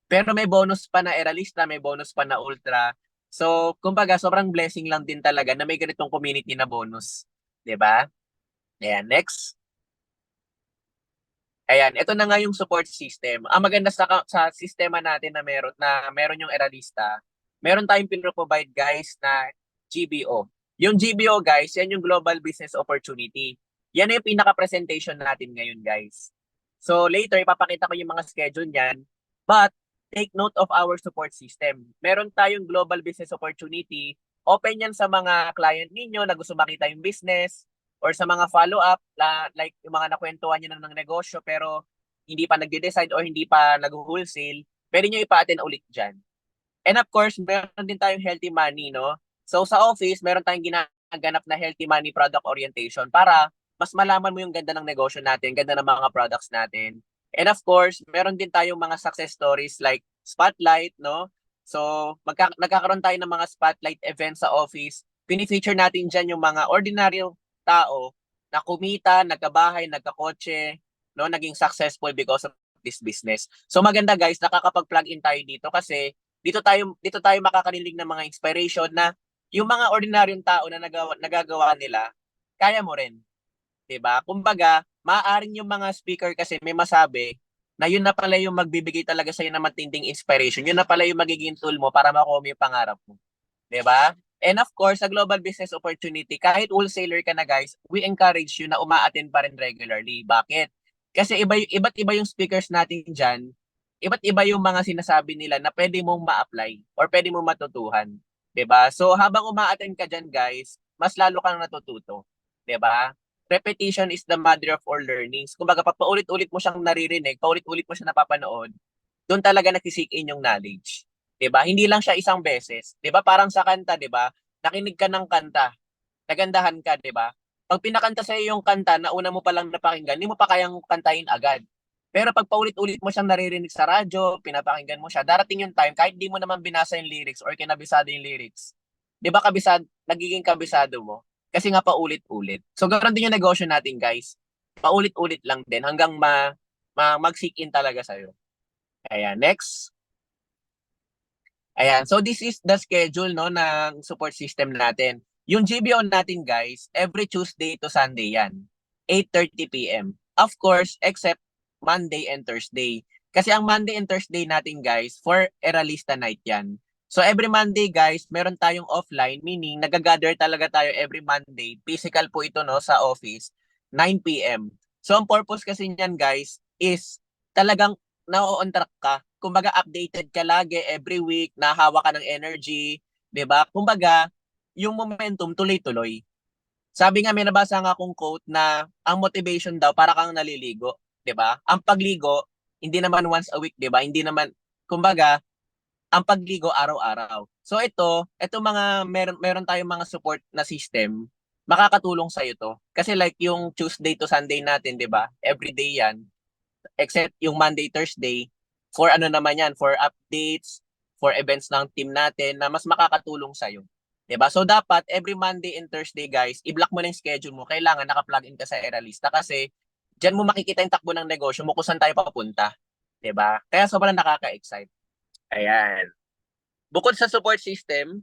Pero may bonus pa na Eralista, may bonus pa na Ultra. So, kumbaga sobrang blessing lang din talaga na may ganitong community na bonus, 'di ba? Ayan, next. Ayan, ito na nga yung support system. Ang maganda sa sistema natin na meron yung Eralista, meron tayong pinro-provide guys na GBO. Yung GBO guys, yan yung Global Business Opportunity. Yan yung pinaka-presentation natin ngayon guys. So later, ipapakita ko yung mga schedule niyan. But take note of our support system. Meron tayong Global Business Opportunity. Open yan sa mga client ninyo na gusto makita yung business, or sa mga follow-up, like yung mga nakwentuhan nyo ng negosyo pero hindi pa nagde-decide or hindi pa nag-wholesale, pwede nyo ipa-attend ulit dyan. And of course, meron din tayong healthy money, no? So sa office, meron tayong ginaganap na healthy money product orientation para mas malaman mo yung ganda ng negosyo natin, ganda ng mga products natin. And of course, meron din tayong mga success stories like Spotlight, no? So nagkakaroon tayo ng mga Spotlight events sa office. Pini-feature natin dyan yung mga ordinaryo tao na kumita, nagkabahay, nagkakotse, no, naging successful because of this business. So maganda guys, nakakapag-plug in tayo dito kasi dito tayo makakarinig ng mga inspiration na yung mga ordinaryong tao na nagagawa nila, kaya mo rin. 'Di ba? Kumbaga, maaaring yung mga speaker kasi may masabi na yun na pala yung magbibigay talaga sa ng matinding inspiration. Yun na pala yung magiging tool mo para makuha mo yung pangarap mo. 'Di ba? And of course, sa Global Business Opportunity, kahit wholesaler ka na guys, we encourage you na uma-attend pa rin regularly. Bakit? Kasi iba't iba yung speakers natin dyan, iba't iba yung mga sinasabi nila na pwede mong ma-apply or pwede mong matutuhan. 'Di ba? So habang uma-attend ka dyan guys, mas lalo kang natututo. 'Di ba? Repetition is the mother of all learnings. Kumbaga, pag paulit-ulit mo siyang naririnig, paulit-ulit mo siya napapanood, doon talaga nag-seek in yung knowledge. 'Di ba? Hindi lang siya isang beses. 'Di ba? Parang sa kanta, 'di ba? Nakinig ka ng kanta, nagandahan ka, 'di ba? Pag pinakanta sa iyo yung kanta na una mo pa lang napakinggan, hindi mo pa kayang kantahin agad. Pero pag paulit-ulit mo siyang naririnig sa radyo, pinapakinggan mo siya, darating yung time kahit di mo naman binasa yung lyrics or kinabisado yung lyrics. 'Di ba nagiging kabisado mo? Kasi nga paulit-ulit. So ganoon din yung negosyo natin, guys. Paulit-ulit lang din hanggang mag-seek in talaga sa iyo. Ayan, next. Ayan, so this is the schedule no ng support system natin. Yung GBO natin guys, every Tuesday to Sunday yan. 8:30 PM. Of course, except Monday and Thursday. Kasi ang Monday and Thursday natin guys, for Eralista night yan. So every Monday guys, meron tayong offline, meaning nagagather talaga tayo every Monday. Physical po ito no sa office, 9 PM. So ang purpose kasi niyan guys is talagang na-on track ka. Kumbaga updated ka lagi every week, nahawa ka ng energy, 'di ba? Kumbaga, yung momentum tuloy-tuloy. Sabi nga may nabasa nga akong quote na ang motivation daw para kang naliligo, 'di ba? Ang pagligo hindi naman once a week, 'di ba? Hindi naman kumbaga ang pagligo araw-araw. So ito mga meron tayong mga support na system, makakatulong sa ito. Kasi like yung Tuesday to Sunday natin, 'di ba? Everyday 'yan except yung Monday, Thursday, for ano naman yan, for updates, for events ng team natin na mas makakatulong sa'yo. Diba? So dapat every Monday and Thursday guys, i-block mo na yung schedule mo. Kailangan naka-plug in ka sa Eralista kasi diyan mo makikita yung takbo ng negosyo mo kung saan tayo papunta. Diba? Kaya sobrang nakaka-excite. Ayan. Bukod sa support system,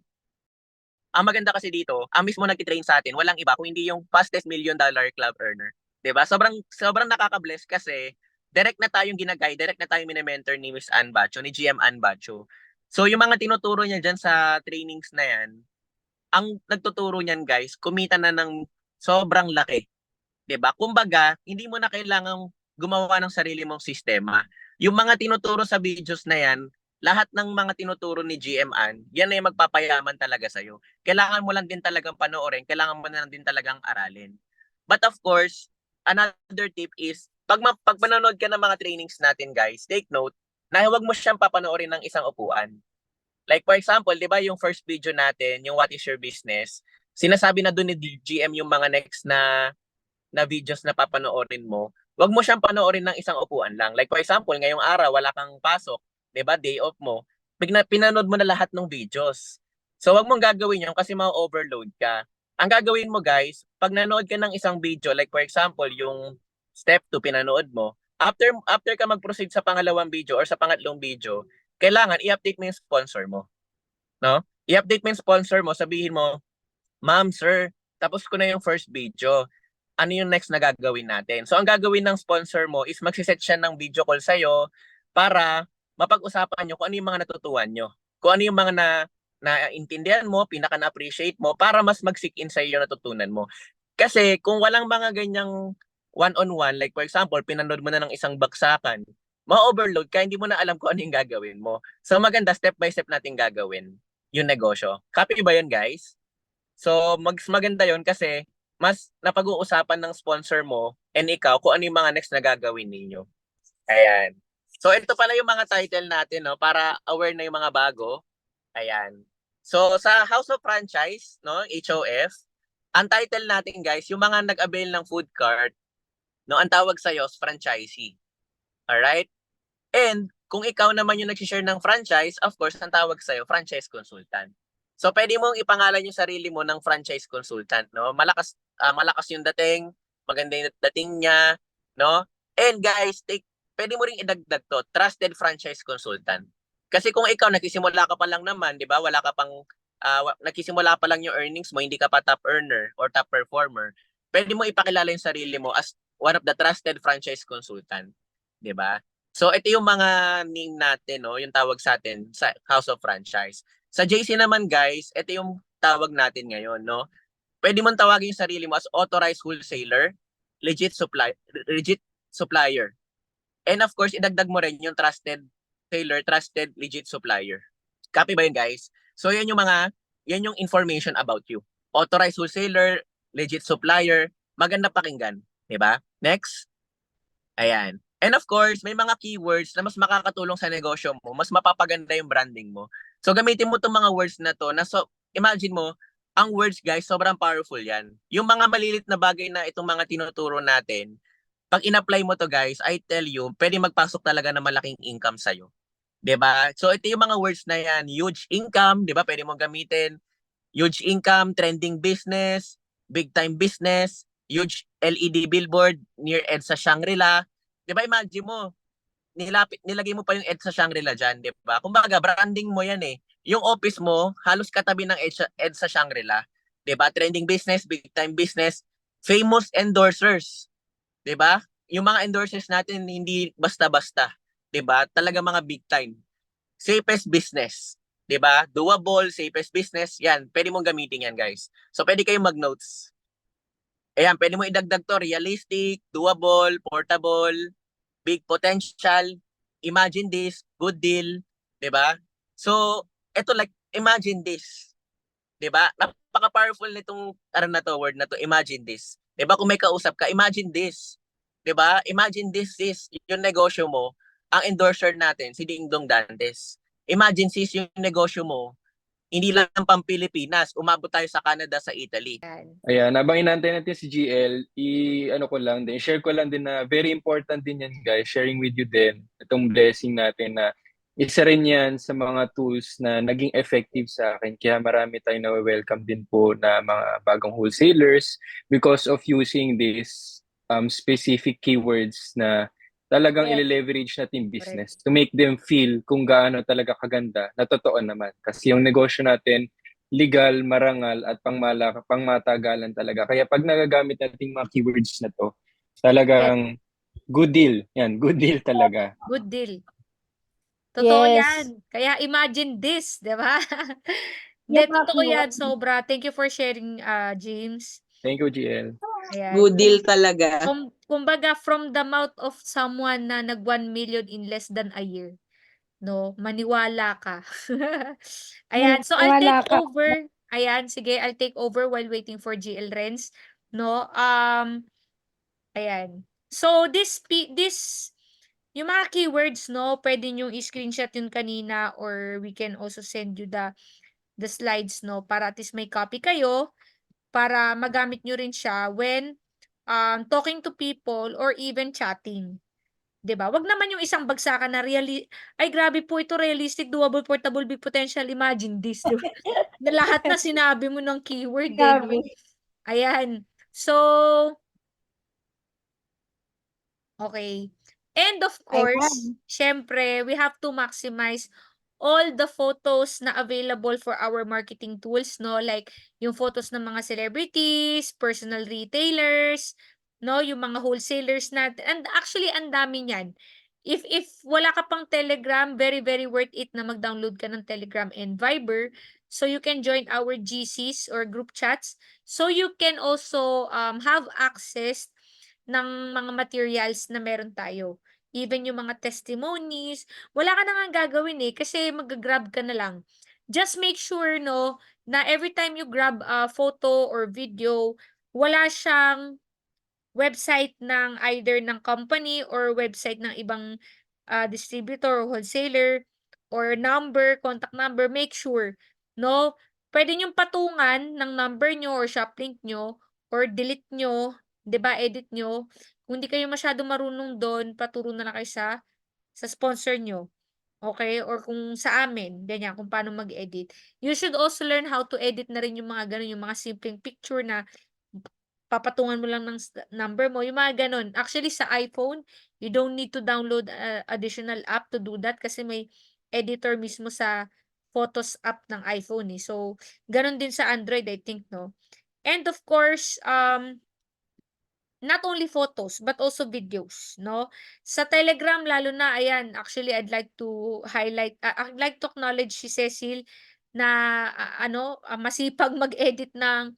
ang maganda kasi dito, ang mismo nagtitrain sa atin, walang iba kung hindi yung fastest $1 million club earner. 'Di ba? Sobrang nakaka-bless kasi direct na tayong ginagay, direct na tayong mini-mentor ni Miss Ann Bacho, ni GM Ann Bacho. So yung mga tinuturo niya diyan sa trainings na 'yan, ang nagtuturo niyan guys, kumita na ng sobrang laki. 'Di ba? Kumbaga, hindi mo na kailangang gumawa ng sarili mong sistema. Yung mga tinuturo sa videos na 'yan, lahat ng mga tinuturo ni GM Ann, yan ay magpapayaman talaga sa'yo. Kailangan mo lang din talagang panoorin, kailangan mo lang din talagang aralin. But of course, another tip is, pag manonood ka ng mga trainings natin guys, take note, na huwag mo siyang papanoorin ng isang upuan. Like for example, di ba yung first video natin, yung What is Your Business, sinasabi na doon ni GM yung mga next na videos na papanoorin mo, huwag mo siyang panoorin ng isang upuan lang. Like for example, ngayong araw, wala kang pasok, 'di ba? Day off mo. Pinanood mo na lahat ng videos. So wag mong gagawin yun kasi ma-overload ka. Ang gagawin mo guys, pag nanood ka ng isang video, like for example, yung step 2 pinanood mo, after ka mag-proceed sa pangalawang video or sa pangatlong video, kailangan i-update mo yung sponsor mo, no? I-update mo yung sponsor mo, sabihin mo, "Ma'am, sir, tapos ko na yung first video. Ano yung next na gagawin natin?" So ang gagawin ng sponsor mo is magsiset siya ng video call sa'yo para mapag-usapan nyo kung ano yung mga natutuhan nyo. Kung ano yung mga naintindihan mo, pinaka na-appreciate mo para mas mag-sink in sa'yo yung natutunan mo. Kasi kung walang mga ganyang one-on-one, like for example, pinanood mo na ng isang baksakan, ma-overload ka, hindi mo na alam kung ano yung gagawin mo. So maganda, step by step natin gagawin yung negosyo. Copy ba yun, guys? So maganda yun kasi mas napag-uusapan ng sponsor mo and ikaw kung ano yung mga next na gagawin ninyo. Ayan. So ito pala yung mga title natin, no, para aware na yung mga bago. Ayan. So sa House of Franchise, no, HOF, ang title natin guys, yung mga nag-avail ng food cart, no, ang tawag sa iyo is franchisee. Alright? And kung ikaw naman yung nag-share ng franchise, of course, ang tawag sa iyo franchise consultant. So pwede mong ipangalan yung sarili mo ng franchise consultant, no? Malakas yung dating, maganda yung dating niya, no? And guys, pwede mo ring idagdag to, trusted franchise consultant. Kasi kung ikaw nagsisimula ka pa lang naman, 'di ba? Wala ka pang nagsisimula pa lang yung earnings mo, hindi ka pa top earner or top performer. Pwede mo ipakilala yung sarili mo as one of the trusted franchise consultant, 'di ba? So ito yung mga name natin, no, yung tawag sa atin sa House of Franchise. Sa JC naman guys, ito yung tawag natin ngayon, no. Pwede mong tawagin yung sarili mo as authorized wholesaler, legit supplier. And of course, idagdag mo rin yung trusted seller, trusted legit supplier. Copy ba yun, guys? So yan yung information about you. Authorized wholesaler, legit supplier, maganda pakinggan, 'di ba? Next. Ayan. And of course, may mga keywords na mas makakatulong sa negosyo mo, mas mapapaganda yung branding mo. So gamitin mo itong mga words na to, imagine mo, ang words guys, sobrang powerful yan. Yung mga malilit na bagay na itong mga tinuturo natin, pag in-apply mo to guys, I tell you, pwede magpasok talaga ng malaking income sa'yo. 'Di ba? So ito yung mga words na yan, huge income, 'di ba? Pwede mong gamitin. Huge income, trending business, big time business, huge LED billboard near EDSA Shangri-La. 'Di ba imagine mo, nilagay mo pa yung EDSA Shangri-La diyan, 'di ba? Kumbaga branding mo 'yan eh. Yung office mo halos katabi ng EDSA Shangri-La, 'di ba? Trending business, big time business, famous endorsers, 'di ba? Yung mga endorsers natin hindi basta-basta, 'di ba? Talaga mga big time. Safest business, 'di ba? Doable, safest business, 'yan. Pwede mong gamitin 'yan, guys. So pwede kayong mag-notes. Ayan, pwede mo idagdag to, realistic, doable, portable, big potential, imagine this, good deal, 'di ba? So, eto like imagine this, 'di ba? Napaka-powerful nitong word na to, imagine this. 'Di ba kung may kausap ka, imagine this. 'Di ba? Imagine this is yung negosyo mo, ang endorser natin si Dingdong Dantes. Imagine sis yung negosyo mo, hindi lang pang Pilipinas, umabot tayo sa Canada, sa Italy. Ayan, habang inantay natin si GL, share ko lang din na very important din yan guys, sharing with you din itong blessing natin na isa rin yan sa mga tools na naging effective sa akin. Kaya marami tayong na-welcome din po na mga bagong wholesalers because of using this specific keywords na talagang ile-leverage natin business to make them feel kung gaano talaga kaganda na totoo naman. Kasi yung negosyo natin, legal, marangal, at pangmatagalan talaga. Kaya pag nagagamit natin mga keywords na to, talagang good deal. Yan, good deal talaga. Good deal. Totoo Yes. yan. Kaya imagine this, di ba? Hindi, Yup, totoo yup. yan, sobra. Thank you for sharing, James. Thank you, GL. Ayan. Good deal talaga. Kumbaga, from the mouth of someone na nag 1 million in less than a year. No, maniwala ka. Ayan, so I'll Maniwala take ka. over. Ayan, sige, I'll take over while waiting for GL Renz. No, ayan. So yung mga keywords, no, pwede nyo i-screenshot yun kanina or we can also send you the slides, no, para at least may copy kayo para magamit nyo rin siya when talking to people or even chatting. 'Di ba? Wag naman yung isang bagsakan na ay grabe po ito realistic, doable, portable, big potential, imagine this, 'di ba? Na lahat na sinabi mo ng keyword, eh, 'no? Grabe. Ayan. So, okay. And of course, Ayan. siyempre we have to maximize all the photos na available for our marketing tools, no? Like yung photos ng mga celebrities, personal retailers, no? Yung mga wholesalers natin. And actually, ang dami niyan. If wala ka pang Telegram, very, very worth it na mag-download ka ng Telegram and Viber so you can join our GCs or group chats so you can also have access ng mga materials na meron tayo. Even yung mga testimonies, wala ka na ngang gagawin, eh, kasi magga-grab ka na lang. Just make sure 'no, na every time you grab a photo or video, wala siyang website ng either ng company or website ng ibang, distributor or wholesaler or contact number, make sure 'no. Puwede niyong patungan ng number niyo or shop link niyo or delete niyo, 'di ba, edit niyo. Kung di kayo masyadong marunong dun, paturo na lang kayo sa sponsor niyo, okey, or kung sa amin, ganyan, kung paano mag-edit. You should also learn how to edit na rin yung mga gano'n, yung mga simpleng picture na papatungan mo lang ng number mo, yung mga gano'n. Actually sa iPhone, you don't need to download additional app to do that kasi may editor mismo sa Photos app ng iPhone, eh. So, gano'n din sa Android, I think 'no. And of course, not only photos but also videos 'no. Sa Telegram lalo na, ayan, actually I'd like to I'd like to acknowledge si Cecil na, masipag mag-edit ng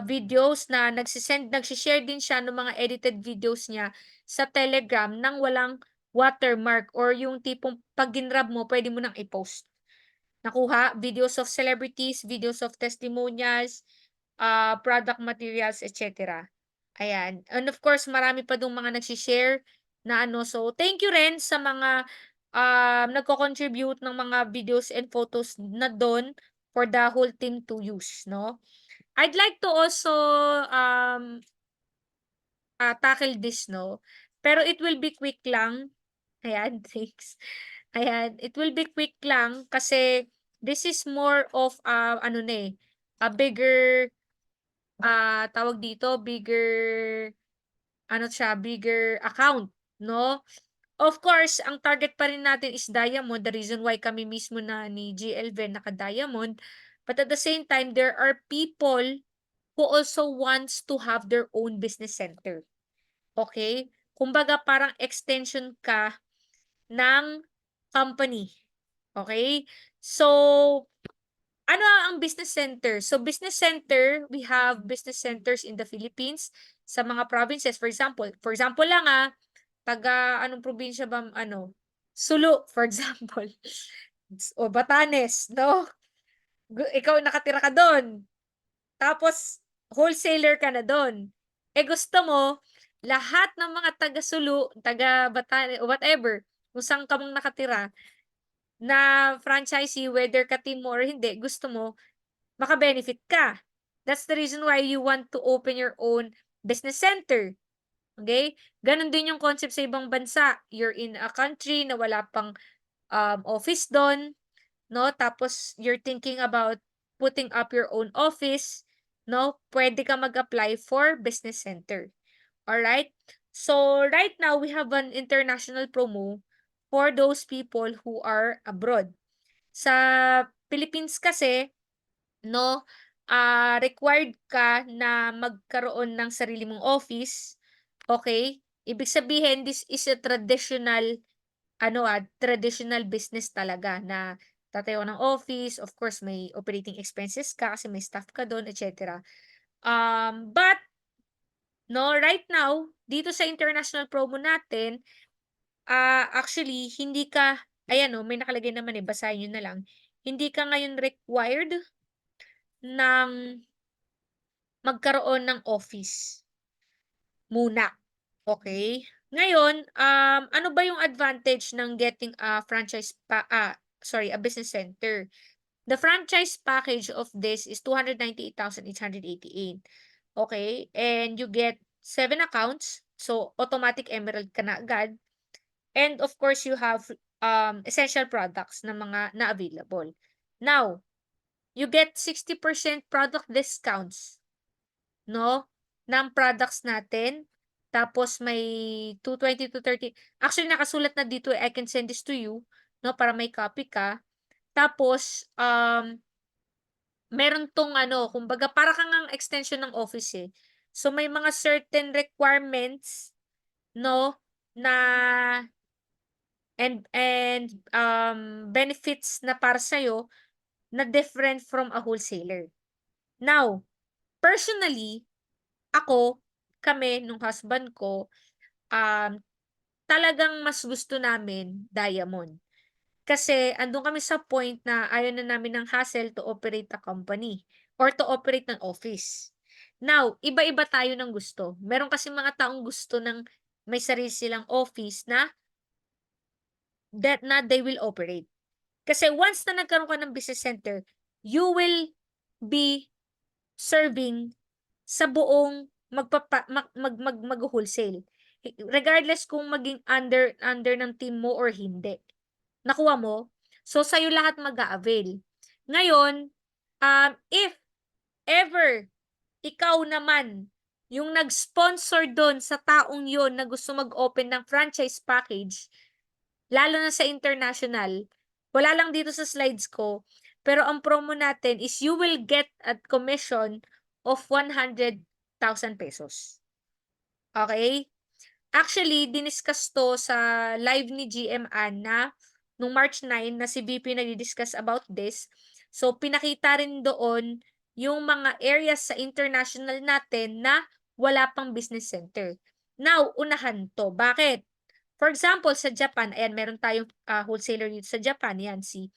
videos na nagse-share din siya ng mga edited videos niya sa Telegram ng walang watermark or yung tipong 'pag ginrab mo puwede mo nang i-post. Nakuha? Videos of celebrities, videos of testimonials, product materials, et cetera. Ayan. And of course, marami pa dong mga nagse-share na ano. So, thank you rin sa mga, nagko-contribute ng mga videos and photos na dun for the whole team to use 'no. I'd like to also, tackle this 'no, pero it will be quick lang. Ayan, thanks. Ayan, it will be quick lang kasi this is more of, ano na, eh, a bigger, tawag dito, bigger account 'no. Of course, ang target pa rin natin is diamond, the reason why kami mismo na ni GL Ven naka-diamond. But at the same time, there are people who also wants to have their own business center, okay? Kumbaga parang extension ka ng company, okay? So, ano ang business center? So, business center, we have business centers in the Philippines sa mga provinces. For example lang, taga anong probinsya ba Sulu, for example, o Batanes 'no? Ikaw nakatira ka dun, tapos wholesaler ka na dun. Eh, gusto mo lahat ng mga taga Sulu, taga Batanes o whatever, kung saan ka mang nakatira na franchisee, whether ka-team mo or hindi, gusto mo maka-benefit ka. That's the reason why you want to open your own business center. Okay? Ganon din yung concept sa ibang bansa. You're in a country na wala pang office doon, no? Tapos you're thinking about putting up your own office, no? Pwede ka mag-apply for business center. Alright? So right now we have an international promo for those people who are abroad. Sa Philippines kasi, no, required ka na magkaroon ng sarili mong office. Okay? Ibig sabihin, this is a traditional business talaga na tatayo ng office. Of course, may operating expenses ka kasi may staff ka doon, etc. But, no, right now, dito sa international promo natin, actually, hindi ka, ayan, no, may nakalagay naman, basahin nyo na lang. Hindi ka ngayon required ng magkaroon ng office muna. Okay? Ngayon, ano ba yung advantage ng getting a a business center? The franchise package of this is 298,888. Okay? And you get 7 accounts. So, automatic emerald ka na agad. And of course, you have essential products na mga na available. Now, you get 60% product discounts, no? Ng products natin. Tapos may 220 to 30. Actually, nakasulat na dito, I can send this to you, no? Para may copy ka. Tapos, meron tong ano, kumbaga para kang ang extension ng office eh. So may mga certain requirements, no, na and benefits na para sa'yo na different from a wholesaler. Now, personally, kami nung husband ko, talagang mas gusto namin diamond. Kasi andun kami sa point na ayaw na namin ng hassle to operate a company or to operate ng office. Now, iba-iba tayo ng gusto. Meron kasi mga taong gusto ng may sarili silang office na they will operate. Kasi once na nagkaroon ka ng business center, you will be serving sa buong mag-wholesale. Regardless kung maging under ng team mo or hindi. Nakuha mo? So, sa'yo lahat mag-a-avail. Ngayon, if ever ikaw naman yung nag-sponsor doon sa taong yon na gusto mag-open ng franchise package, lalo na sa international, wala lang dito sa slides ko, pero ang promo natin is you will get a commission of 100,000 pesos. Okay? Actually, diniscuss to sa live ni GM Anna nung March 9 na si VP nagdi-discuss about this. So, pinakita rin doon yung mga areas sa international natin na wala pang business center. Now, unahan to. Bakit? For example, sa Japan, ayan, meron tayong wholesaler dito sa Japan. Yan, si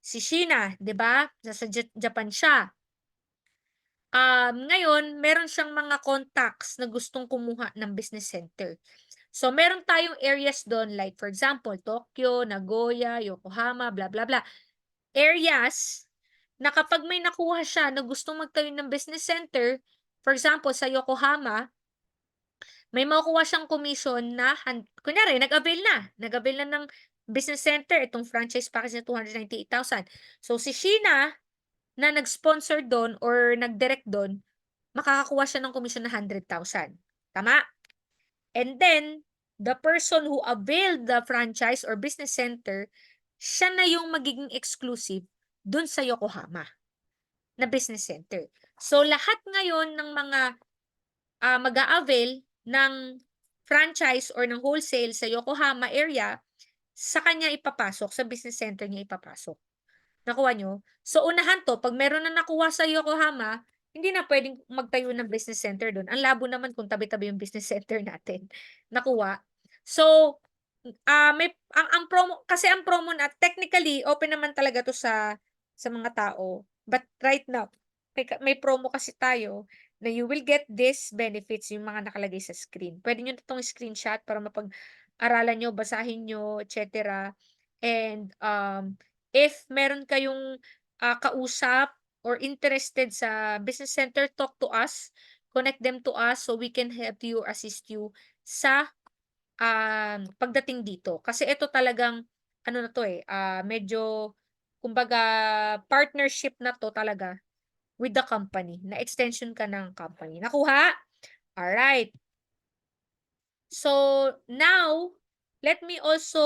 Sheena, di ba? Sa Japan siya. Ngayon, meron siyang mga contacts na gustong kumuha ng business center. So, meron tayong areas doon like for example, Tokyo, Nagoya, Yokohama, blah, blah, blah. Areas na kapag may nakuha siya na gustong magtayo ng business center, for example, sa Yokohama, may makukuha siyang commission na, kunyari, nag-avail na ng business center, itong franchise package na 298,000. So, si Sheena, na nag-sponsor doon or nag-direct doon, makakakuha siya ng commission na 100,000. Tama? And then, the person who availed the franchise or business center, siya na yung magiging exclusive dun sa Yokohama na business center. So, lahat ngayon ng mga mag-a-avail ng franchise or ng wholesale sa Yokohama area, sa kanya ipapasok, sa business center niya ipapasok. Nakuha nyo? So, unahan to, pag meron na nakuha sa Yokohama, hindi na pwedeng magtayo ng business center doon. Ang labo naman kung tabi-tabi yung business center natin. Nakuha. So, ang promo, kasi ang promo na, technically, open naman talaga to sa mga tao. But right now, may promo kasi tayo na you will get this benefits, yung mga nakalagay sa screen. Pwede nyo itong screenshot para mapag-aralan nyo, basahin nyo, etc. And, if meron kayong kausap or interested sa business center, talk to us, connect them to us so we can help you, assist you sa pagdating dito. Kasi ito talagang, ano na to medyo, kumbaga, partnership na to talaga with the company, na extension ka ng company. Nakuha? Alright. So, now, let me also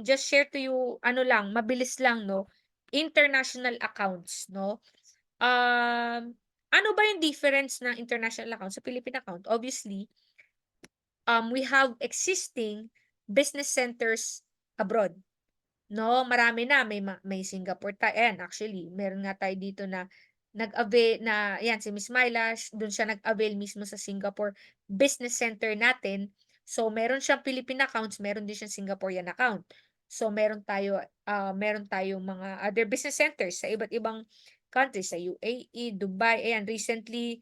just share to you, ano lang, mabilis lang, no? International accounts, no? Ano ba yung difference ng international account sa Philippine account? Obviously, we have existing business centers abroad. No, marami na, may Singapore tayo. Ayan, actually, meron nga tayo dito na nag-avail na, ayan, si Miss Myla, doon siya nag-avail mismo sa Singapore business center natin. So, meron siyang Philippine accounts, meron din siyang Singaporean account. So, meron tayong mga other business centers sa iba't ibang countries, sa UAE, Dubai. Ayan, recently,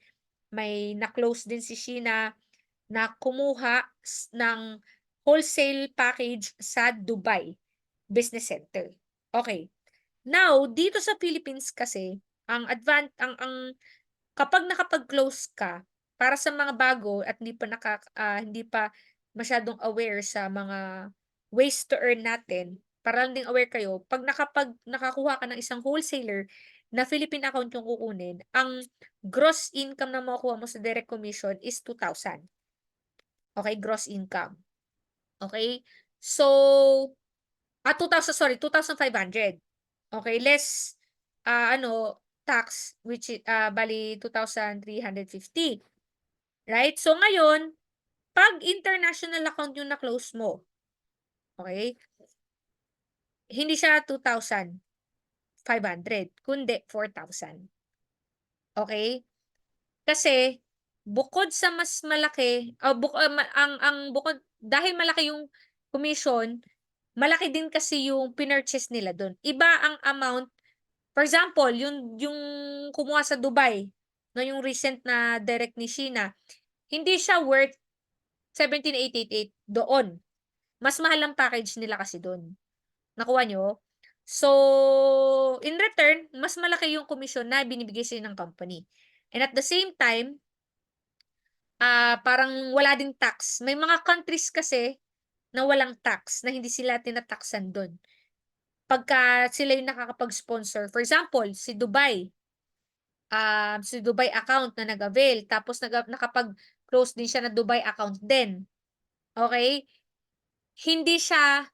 may na-close din si Sheena na kumuha ng wholesale package sa Dubai business center. Okay. Now, dito sa Philippines kasi, kapag nakapag-close ka, para sa mga bago at hindi pa masyadong aware sa mga ways to earn natin, para lang din aware kayo, 'pag nakakuha ka ng isang wholesaler na Philippine account yung kukunin, ang gross income na makukuha mo sa direct commission is 2,000. Okay, gross income. Okay? So, 2,000, sorry, 2,500. Okay, less tax, which is bali 2,350. Right? So ngayon, pag international account yung na-close mo, okay? Hindi siya 2,500, kundi 4,000. Okay? Kasi bukod sa mas malaki, ang bukod dahil malaki yung commission, malaki din kasi yung pinurchase nila doon. Iba ang amount. For example, yung kumuha sa Dubai, no, yung recent na direct ni Sheena, hindi siya worth 17,888 doon. Mas mahal ang package nila kasi doon. Nakuha nyo? So, in return, mas malaki yung commission na binibigay sa ng company. And at the same time, parang wala ding tax. May mga countries kasi na walang tax, na hindi sila tinataksan doon. Pagka sila yung nakakapag-sponsor. For example, si Dubai account na nag-avail, tapos nakapag-close din siya na Dubai account din. Okay? Hindi siya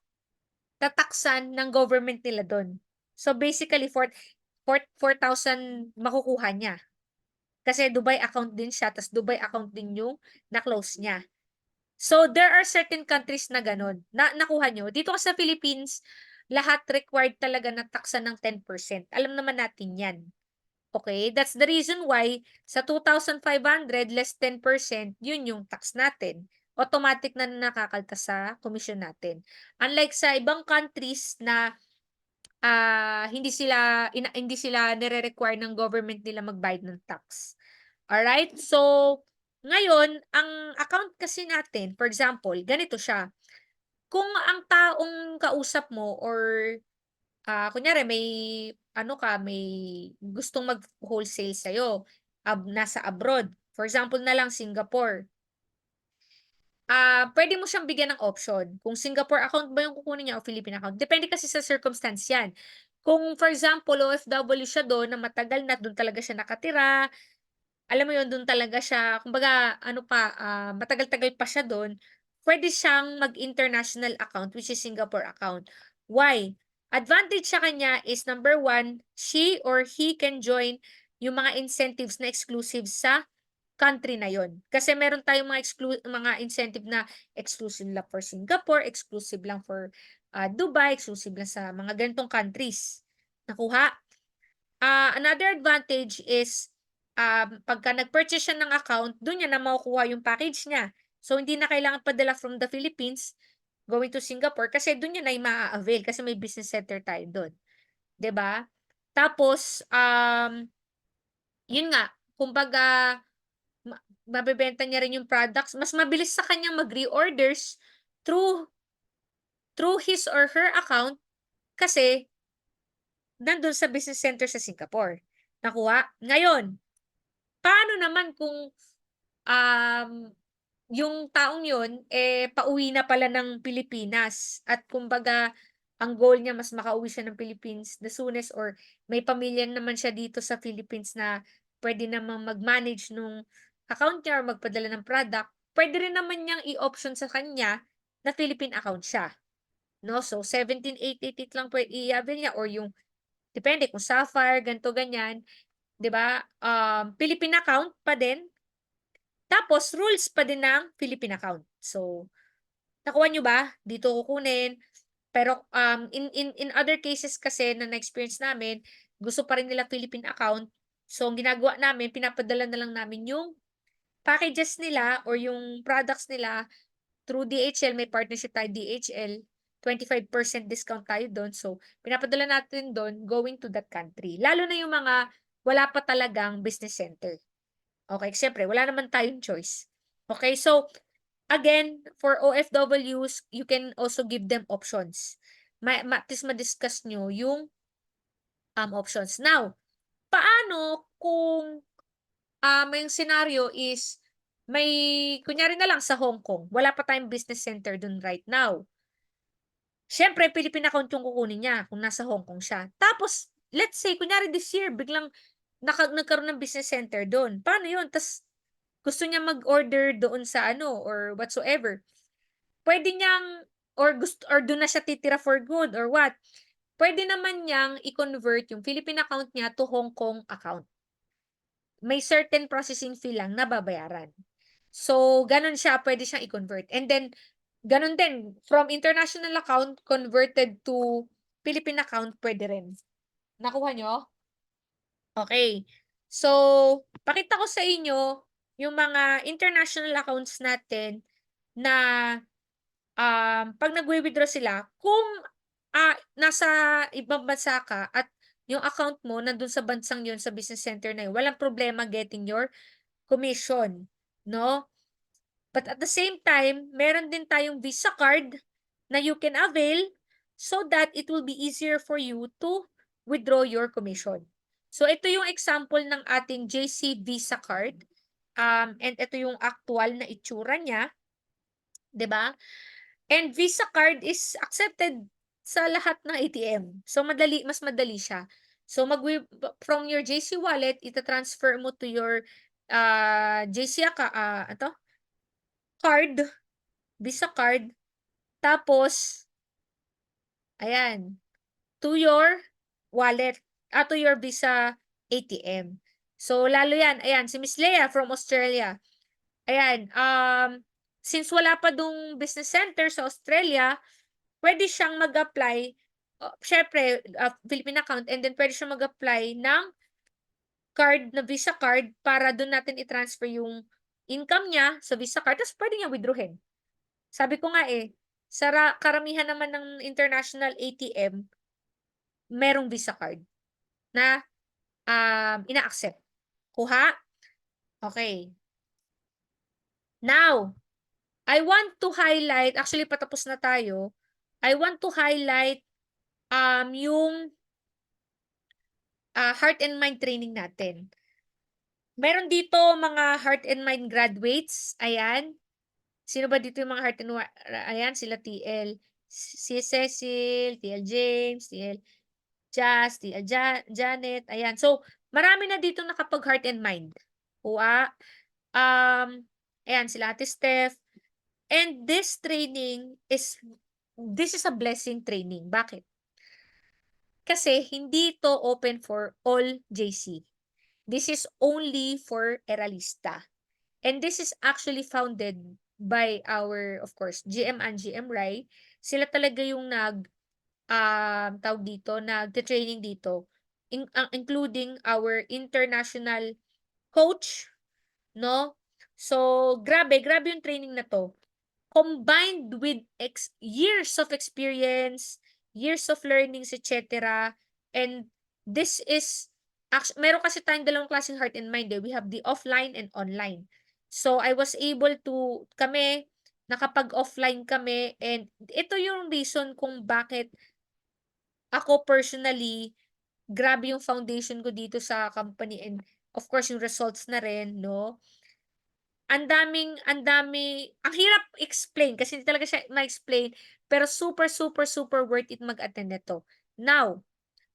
tataksan ng government nila doon. So basically, 4,000 makukuha niya. Kasi Dubai account din siya, tas Dubai account din yung na-close niya. So there are certain countries na ganun, na nakuha nyo. Dito sa Philippines, lahat required talaga na taksan ng 10%. Alam naman natin yan. Okay? That's the reason why sa 2,500 less 10%, yun yung tax natin. Automatic na nakakaltas sa commission natin. Unlike sa ibang countries na hindi sila nire-require ng government nila magbayad ng tax. Alright? So, ngayon, ang account kasi natin, for example, ganito siya. Kung ang taong kausap mo or kunyari may gustong mag-wholesale sa'yo, nasa abroad. For example na lang, Singapore. Pwede mo siyang bigyan ng option. Kung Singapore account ba yung kukunin niya o Philippine account. Depende kasi sa circumstance yan. Kung for example, OFW siya doon na matagal na, doon talaga siya nakatira, alam mo yun, doon talaga siya, kumbaga, matagal-tagal pa siya doon, pwede siyang mag-international account, which is Singapore account. Why? Advantage sa kanya is number one, she or he can join yung mga incentives na exclusive sa country na yon. Kasi meron tayong mga incentive na exclusive lang for Singapore, exclusive lang for Dubai, exclusive lang sa mga ganitong countries. Nakuha? Another advantage is pagka nag-purchase siya ng account, doon niya na makukuha yung package niya. So, hindi na kailangan padala from the Philippines going to Singapore kasi doon niya na ma-avail kasi may business center tayo doon. 'Di ba? Tapos, yun nga, kumbaga, mabebenta niya rin yung products. Mas mabilis sa kanyang mag-reorders through his or her account kasi nandun sa business center sa Singapore. Nakuha? Ngayon, paano naman kung um, yung taong yun, pauwi na pala ng Pilipinas at kumbaga, ang goal niya mas makauwi siya ng Philippines the soonest or may pamilya naman siya dito sa Philippines na pwede namang mag-manage nung account niya or magpadala ng product, pwede rin naman niyang i-option sa kanya na Philippine account siya. No? So, 17,888 lang pwede i-avail niya or yung, depende kung Sapphire, ganto ganyan, 'di ba? Philippine account pa din. Tapos rules pa din ng Philippine account. So, nakuha niyo ba? Dito kukunin. Pero in other cases kasi na na-experience namin, gusto pa rin nila Philippine account. So, ang ginagawa namin, pinapadala na lang namin yung packages nila or yung products nila through DHL. May partnership tayo DHL. 25% discount tayo doon. So, pinapadala natin doon going to that country. Lalo na yung mga wala pa talagang business center. Okay, siyempre, wala naman tayong choice. Okay, so, again, for OFWs, you can also give them options. At least ma-discuss nyo yung options. Now, paano kung may scenario is may kunyari na lang sa Hong Kong, wala pa tayong business center dun right now. Siyempre Philippine account yung kukunin niya kung nasa Hong Kong siya. Tapos let's say kunyari this year biglang nagkaroon ng business center dun, paano yun? Tas gusto niya mag-order doon sa ano or whatsoever. Puwede niyang or dun na siya titira for good or what, puwede naman niyang i-convert yung Philippine account niya to Hong Kong account. May certain processing fee lang na babayaran. So, gano'n siya puwede siyang i-convert and then gano'n din from international account converted to Philippine account puwede rin. Nakuha niyo? Okey. So, pakita ko sa inyo yung mga international accounts natin na 'pag nagwi-withdraw sila kung, nasa ibang bansa ka at yung account mo nandun sa bansang yun, sa business center na yun, walang problema getting your commission, 'no? But at the same time, meron din tayong Visa card na you can avail so that it will be easier for you to withdraw your commission. So ito yung example ng ating JC Visa card, and ito yung aktuwal na itsura niya, 'di ba? And Visa card is accepted sa lahat ng ATM. So mas madali siya. So from your JC wallet, ita-transfer mo to your JC card, Visa card, tapos ayan, to your wallet, to your Visa ATM. So lalo yan, ayan si Miss Leah from Australia. Ayan, since wala pa dong business center sa Australia, puwede siyang mag-apply, siyempre, Philippine account and then puwede siyang mag-apply ng card na Visa card para dun natin i-transfer yung income niya sa Visa card ta's puwede niyang withdrawhin. Sabi ko nga, karamihan naman ng international ATM merong Visa card na, ina-accept. Kuha? Okey. Now, I want to highlight actually patapos na tayo. I want to highlight, yung, heart and mind training natin. Meron dito mga heart and mind graduates, ayan. Sino ba dito yung mga heart and ayan sila TL, si Cecil, TL James, TL Jazz, TL Janet, ayan. So, marami na dito nakapag-heart and mind. Kuha. Ayan sila Ate Steph. And this is a blessing training. Bakit? Kasi hindi ito open for all JC. This is only for Eralista. And this is actually founded by our, of course, GM and GM Rai. Sila talaga yung tawag dito, nagte-training dito, including our international coach, no? So, grabe yung training na to. Combined with years of experience, years of learnings, etc. And this is, meron kasi tayong dalawang klaseng heart and mind. We have the offline and online. So, I was able to, nakapag-offline kami and ito yung reason kung bakit ako personally, grabe yung foundation ko dito sa company and of course yung results na rin, no? Ang hirap explain kasi hindi talaga siya ma-explain, pero super, super, super worth it mag-attend nito. Now,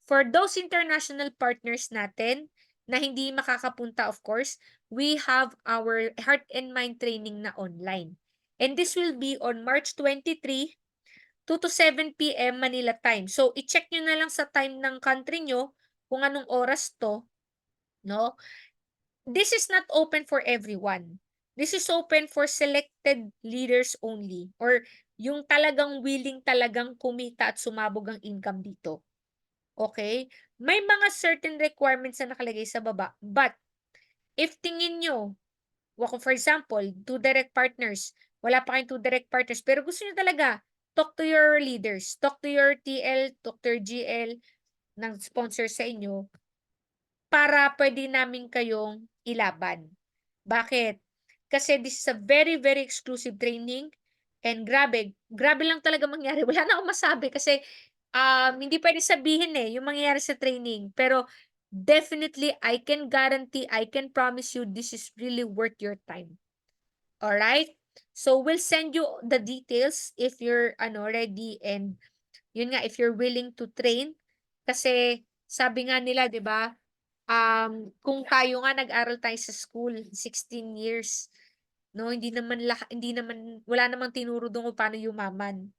for those international partners natin na hindi makakapunta, of course, we have our heart and mind training na online. And this will be on March 23, 2 to 7 PM Manila time. So, i-check nyo na lang sa time ng country nyo kung anong oras to, no? This is not open for everyone. This is open for selected leaders only or yung talagang willing talagang kumita at sumabog ang income dito. Okay? May mga certain requirements na nakalagay sa baba. But, if tingin nyo, for example, 2 direct partners, wala pa kayong 2 direct partners, pero gusto nyo talaga, talk to your leaders, talk to your TL, talk to your GL, ng sponsor sa inyo, para pwede namin kayong ilaban. Bakit? Kasi this is a very, very exclusive training and grabe lang talaga mangyari. Wala na akong masabi kasi hindi pwede sabihin yung mangyayari sa training. Pero definitely, I can guarantee, I can promise you this is really worth your time. Alright? So, we'll send you the details if you're ready, and yun nga, if you're willing to train. Kasi sabi nga nila, 'di ba, kung tayo nga nag-aral tayo sa school 16 years, no, hindi naman wala namang tinuro dun kung paano yumaman.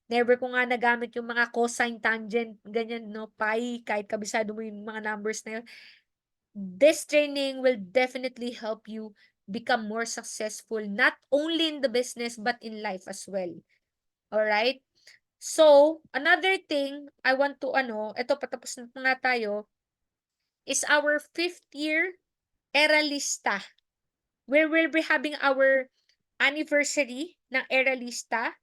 Never ko nga nagamit yung mga cosine, tangent, ganyan, no, pi, kahit kabisado mo yung mga numbers na yun. This training will definitely help you become more successful, not only in the business but in life as well. Alright? So, another thing I want to eto patapos na nga tayo, is our 5th year Eralista. We will be having our anniversary ng Eralista.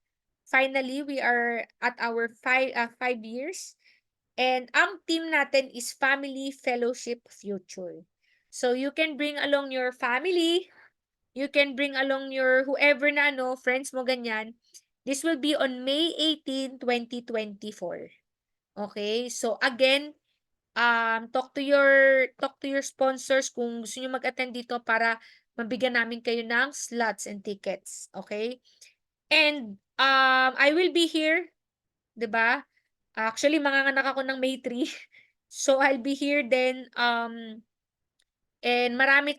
Finally, we are at our 5 years. And ang team natin is Family Fellowship Future. So, you can bring along your family, you can bring along your whoever na friends mo, ganyan. This will be on May 18, 2024. Okay? So, again, talk to your sponsors kung gusto niyo mag-attend dito para mabigyan namin kayo ng slots and tickets. Okay? And, I will be here, 'di ba? Actually, manganganak ako ng May 3. So, I'll be here then, and maraming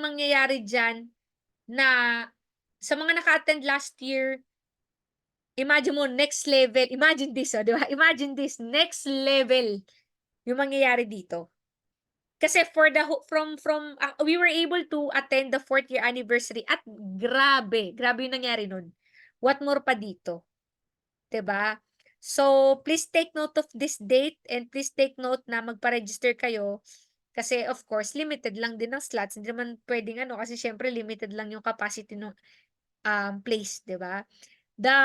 mangyayari diyan na sa mga naka-attend last year, imagine mo next level, imagine this, 'di ba? Imagine this, next level yung mangyayari dito. Kasi for the we were able to attend the 4th year anniversary at grabe yung nangyari nun. What more pa dito, 'di ba? So, please take note of this date and please take note na magpa-register kayo kasi of course limited lang din ang slots. Hindi naman puwedeng kasi siyempre limited lang yung capacity ng place, 'di ba? The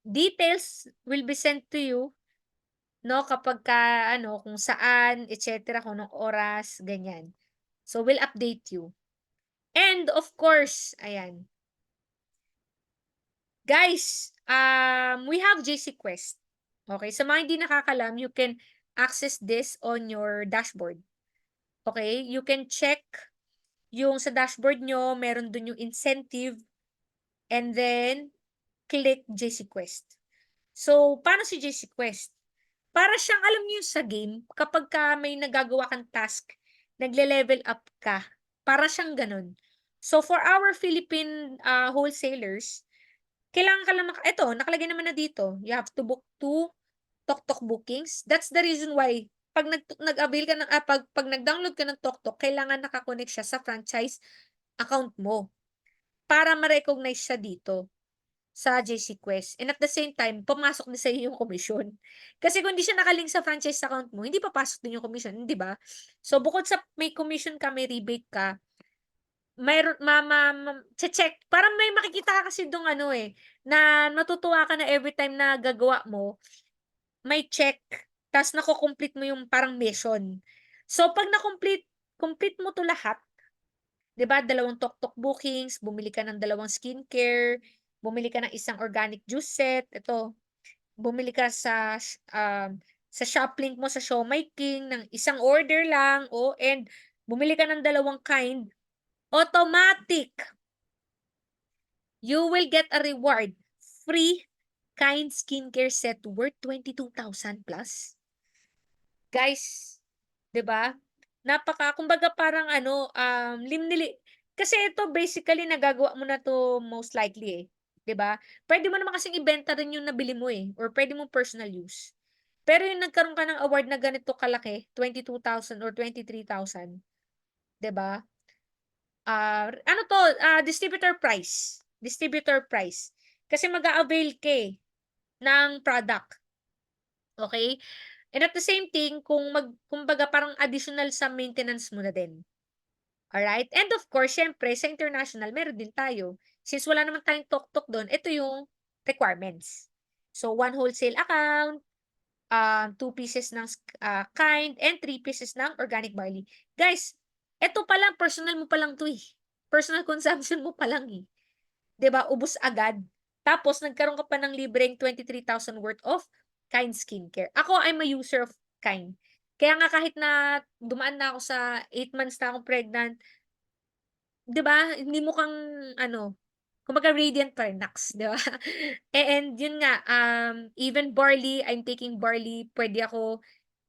details will be sent to you, no, kapagka kung saan, et cetera, kung anong oras, ganyan. So, we'll update you. And of course, ayan. Guys, we have JC Quest. Okay, sa mga hindi nakakalam, you can access this on your dashboard. Okay, you can check yung sa dashboard nyo, meron dun yung incentive, and then click JC Quest. So, paano si JC Quest? Para siyang alam niyo sa game, kapagka may nagagawa kang task, nagle-level up ka. Para siyang gano'n. So, for our Philippine wholesalers, kailangan ka lang eto, nakalagay naman na dito, you have to book 2 TokTok bookings. That's the reason why pag nag-avail ka ng pag nag-download ka ng TokTok, kailangan naka-connect siya sa franchise account mo para ma-recognize siya dito sa JC Quest. And at the same time, pumasok din sa'yo yung komisyon. Kasi kung hindi siya nakalink sa franchise account mo, hindi papasok din yung komisyon, di ba? So, bukod sa may commission ka, may rebate ka, mayroon check. Parang may makikita ka kasi dong na matutuwa ka na every time na gagawa mo, may check, tas nako-complete mo yung parang mission. So, pag complete mo 'to lahat, 'di ba, 2 TokTok bookings, bumili ka ng 2 skincare, bumili ka ng isang organic juice set, ito, bumili ka sa Shoplink mo sa Siomai King ng isang order lang, and bumili ka ng 2 kind, automatic, you will get a reward, free kind skincare set worth 22,000 plus. Guys, 'di ba? Kumbaga parang kasi ito basically nagagawa mo na 'to most likely, 'di ba? Puwede mo naman kasing ibenta rin yung nabili mo or puwede mong personal use. Pero yung nagkaroon ka ng award na ganito kalaki, 22,000 or 23,000, 'di ba? Distributor price, distributor price. Kasi mag-a-avail ka ng product, okay? And at the same thing, kumbaga parang additional sa maintenance mo na din. Alright? And of course, siyempre, sa international, meron din tayo. Since wala naman tayong TokTok doon, ito yung requirements. So, 1 wholesale account, 2 pieces ng kind, and 3 pieces ng organic barley. Guys, ito pa lang, personal mo pa lang to Personal consumption mo pa lang 'Di ba, ubos agad. Tapos nagkaroon ka pa ng libreng 23,000 worth of Kind skincare. Ako, I'm a user of Kind. Kaya nga kahit na dumaan na ako sa 8 months na akong pregnant, 'di ba, hindi mukhang ano, kumbaga radiant pa rin, naks, 'di ba? And yun nga, even barley, I'm taking barley, puwede ako,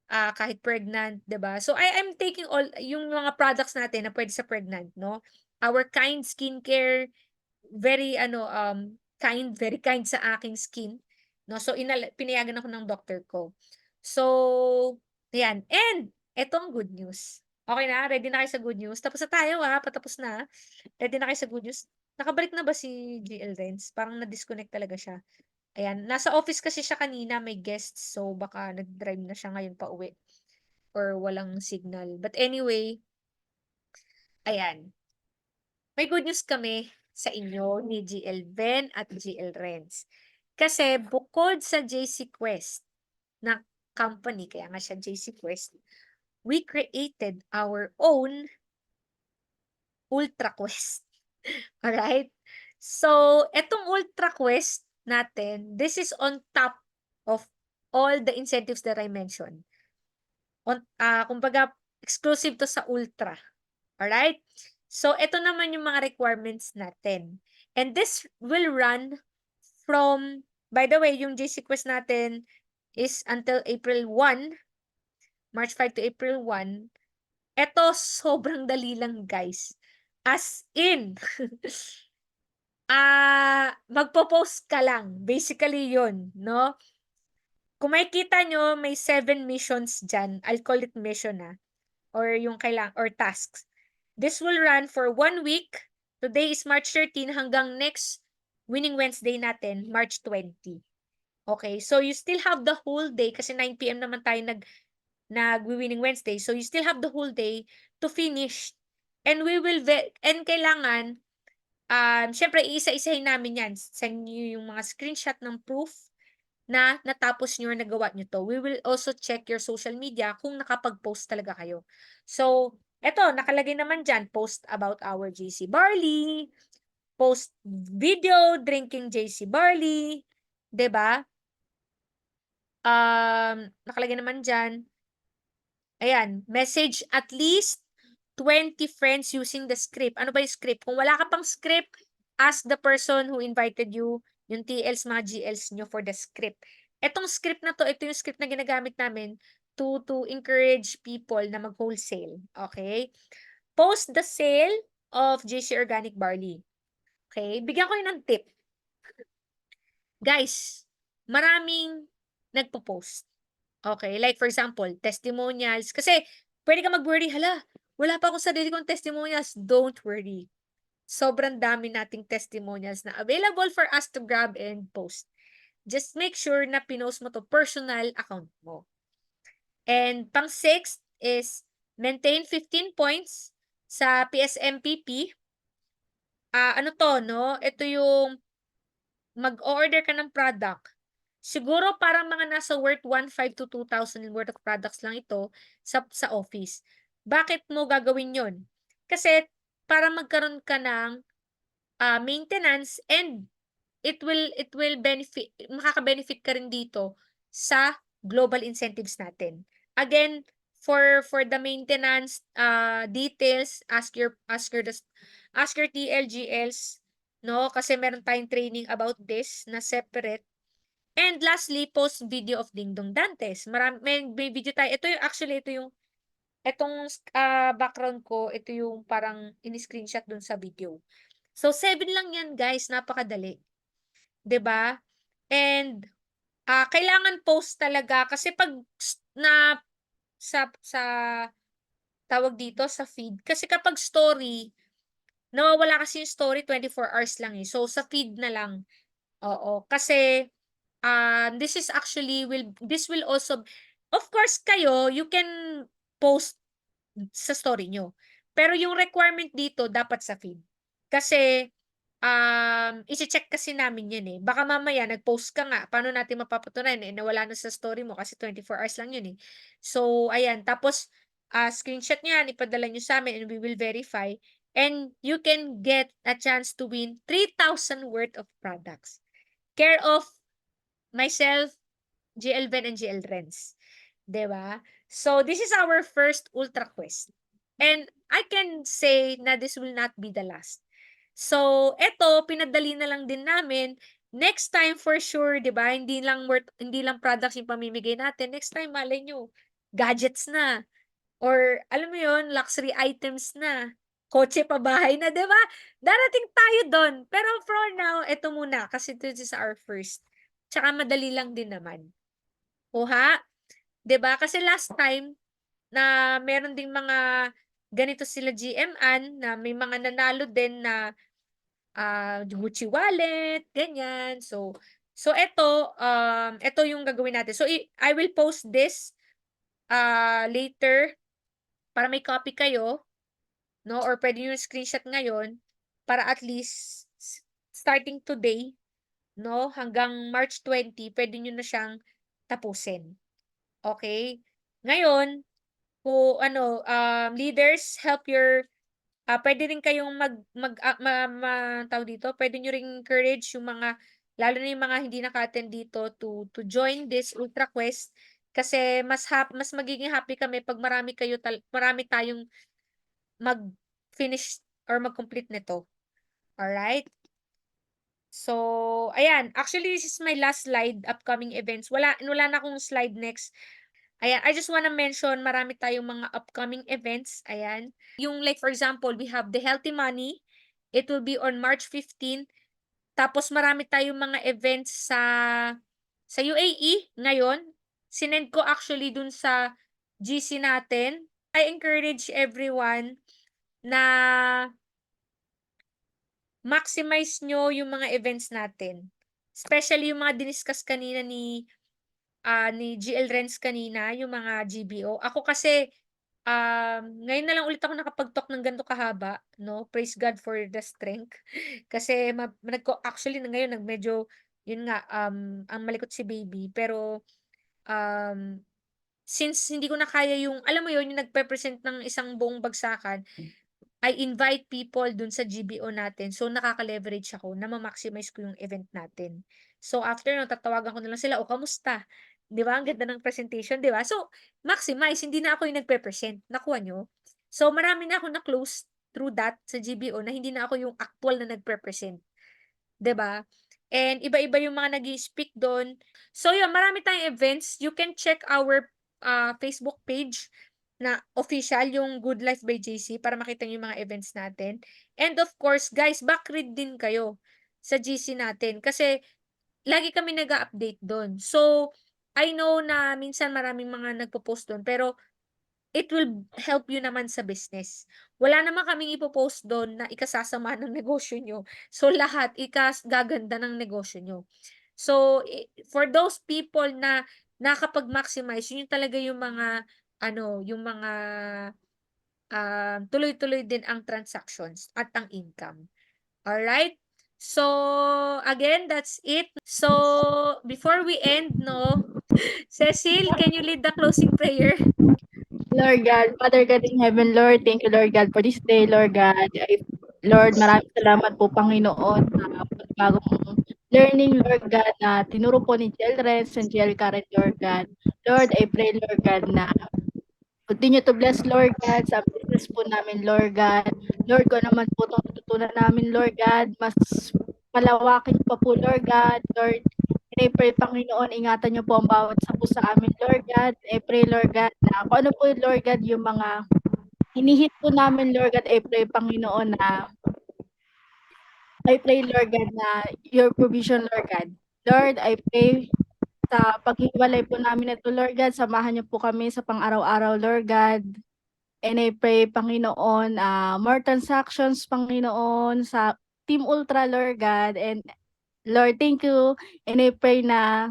kahit pregnant, 'di ba? So, I'm taking all yung mga products natin na puwede sa pregnant, 'no? Our Kind Skincare, very ano, very kind sa aking skin, 'no? So, pinayagan ako ng doktor ko. So, ayan. And eto ang good news. Okey na, ready na kayo sa good news? Tapos na tayo, patapos na. Ready na kayo sa good news? Nakabalik na ba si GL Renz? Parang na-disconnect talaga siya. Ayan, nasa office kasi siya kanina, may guests, so baka nag-drive na siya ngayon pauwi or walang signal. But anyway, ayan. May good news kami sa inyo ni GL Ben at GL Renz. Kasi bukod sa JC Quest na company, kaya nga siya JC Quest, we created our own Ultra Quest. Alright? So, etong Ultra Quest natin, this is on top of all the incentives that I mentioned. Kumbaga, exclusive to sa Ultra. Alright? So, eto naman yung mga requirements natin. And this will run from, by the way, yung JC Quest natin is until April 1, March 5 to April 1. Eto, sobrang dali lang, guys. As in, magpo-post ka lang. Basically yun, no? Kung makikita nyo, may 7 missions dyan. I'll call it mission, or yung or tasks. This will run for 1 week. Today is March 13 hanggang next Winning Wednesday natin, March 20. Okay, so you still have the whole day kasi 9 PM naman tayo nag-Winning Wednesday. So you still have the whole day to finish. And we will and kailangan syempre iisa-isahin namin 'yan. Send niyo yung mga screenshot ng proof na natapos niyo or nagawa niyo 'to. We will also check your social media kung nakapag-post talaga kayo. So, eto nakalagay naman diyan, post about our JC Barley, post video drinking JC Barley, 'di ba? Nakalagay naman diyan, ayan, message at least 20 friends using the script. Ano ba yung script? Kung wala ka pang script, ask the person who invited you, yung TLs, mga GLs nyo for the script. Etong script na to, ito yung script na ginagamit namin to encourage people na mag-wholesale. Okay? Post the sale of JC Organic Barley. Okay? Bigyan ko yun ng tip. Guys, maraming nagpo-post. Okay? Like for example, testimonials. Kasi pwede ka mag-worry, hala, wala pa akong sarili kong testimonials. Don't worry. Sobrang dami nating testimonials na available for us to grab and post. Just make sure na pinost mo to personal account mo. And pang 6 is maintain 15 points sa PSMPP. Ano to, no? Ito yung mag-order ka ng product. Siguro parang mga nasa worth 1,500 to 2,000 worth of products lang ito sa office. Bakit mo gagawin yon? Kasi para magkaroon ka ng maintenance and it will benefit, makaka-benefit ka rin dito sa global incentives natin. Again, for the maintenance details, ask your TLGLs, no? Kasi meron tayong training about this na separate. And lastly, post video of Ding Dong Dantes. May video tayo. Ito yung actually itong background ko, ito yung parang ini-screenshot dun sa video. So 7 lang yan, guys, napakadali. 'Di ba? And kailangan post talaga kasi pag na sa tawag dito sa feed, kasi kapag story, nawawala kasi yung story 24 hours lang eh. So sa feed na lang. Oo, kasi this will also, of course kayo, you can post sa story nyo. Pero yung requirement dito dapat sa feed. Kasi ise-check kasi namin yun eh. Baka mamaya nag-post ka nga, paano natin mapapatunayan eh, nawala na sa story mo kasi 24 hours lang yun eh. So, ayan. Tapos, screenshot nyo yan, ipadala nyo sa amin and we will verify. And you can get a chance to win 3,000 worth of products. Care of myself, GL Ben and GL Renz. Diba? So, this is our first Ultra Quest. And I can say na this will not be the last. So, eto, pinadali na lang din namin. Next time for sure, 'di ba? Hindi lang products yung pamimigay natin. Next time, malay nyo, gadgets na. Or, alam mo yun, luxury items na. Kotse pa bahay na, 'di ba? Darating tayo doon. Pero for now, eto muna. Kasi this is our first. Tsaka madali lang din naman. Oha? 'Di ba? Kasi last time, na meron ding mga ganito sila GM-an na may mga nanalo din na Gucci wallet, ganyan. So eto yung gagawin natin. So I will post this later para may copy kayo, no? Or pwede nyo screenshot ngayon para at least starting today, no? Hanggang March 20, pwede nyo na siyang tapusin. Okay? Ngayon, kung leaders, help your pwede rin kayong tawag dito, pwede nyo ring encourage yung mga, lalo na yung mga hindi naka-attend dito to join this Ultra Quest kasi mas magiging happy kami pag marami tayong mag-finish or mag-complete nito. Alright? So, ayan. Actually, this is my last slide, upcoming events. Wala na akong slide next. Ayan, I just wanna mention marami tayong mga upcoming events. Ayan. Yung like for example, we have the Healthy Money. It will be on March 15. Tapos marami tayong mga events sa UAE ngayon. Sinend ko actually dun sa GC natin. I encourage everyone na maximize nyo yung mga events natin. Especially yung mga diniscuss kanina ni GL Renz kanina, yung mga GBO. Ako kasi, ngayon na lang ulit ako nakapag-talk ng ganito kahaba, no? Praise God for the strength. Kasi actually ngayon medyo yun nga ang malikot si baby, pero since hindi ko na kaya yung alam mo yun yung nagpe-present ng isang buong bagsakan, I invite people dun sa GBO natin. So, nakaka-leverage ako na ma-maximize ko yung event natin. So, after no, tatawagan ko na lang sila, o kamusta? Di ba? Ang ganda ng presentation, di ba? So, maximize. Hindi na ako yung nagpe-present. Nakuha nyo? So, marami na ako na-close through that sa GBO na hindi na ako yung actual na nagpe-present. Di ba? And iba-iba yung mga nag-i-speak doon. So, yun, marami tayong events. You can check our Facebook page na official, yung Good Life by JC, para makita niyo yung mga events natin. And of course, guys, backread din kayo sa GC natin kasi lagi kami nag-update doon. So, I know na minsan maraming mga nagpo-post doon, pero it will help you naman sa business. Wala naman kaming ipopost doon na ikasasama ng negosyo nyo. So, lahat gaganda ng negosyo nyo. So, for those people na nakapag-maximize, yun talaga yung mga yung mga tuloy-tuloy din ang transactions at ang income. Alright? So, again, that's it. So, before we end, no, Cecil, can you lead the closing prayer? Lord God, Father God in heaven, Lord, thank you, Lord God, for this day, Lord God. Lord, maraming salamat po, Panginoon, sa bagong learning, Lord God, na tinuro po ni Jill Renz and Jill Karen, Lord God. Lord, I pray, Lord God, na continue to bless, Lord God, sa business po namin, Lord God. Lord, kung naman po itong natutunan namin, Lord God, mas palawakin pa po, Lord God. Lord, I pray, Panginoon, ingatan niyo po ang bawat sa po sa amin, Lord God. I pray, Lord God, na kung ano po, Lord God, yung mga hinihit po namin, Lord God, I pray, Panginoon, na I pray, Lord God, na your provision, Lord God. Lord, I pray sa paghiwalay po namin ito, Lord God, samahan niyo po kami sa pang-araw-araw, Lord God. And I pray, Panginoon, more transactions, Panginoon, sa Team Ultra, Lord God. And Lord, thank you. And I pray na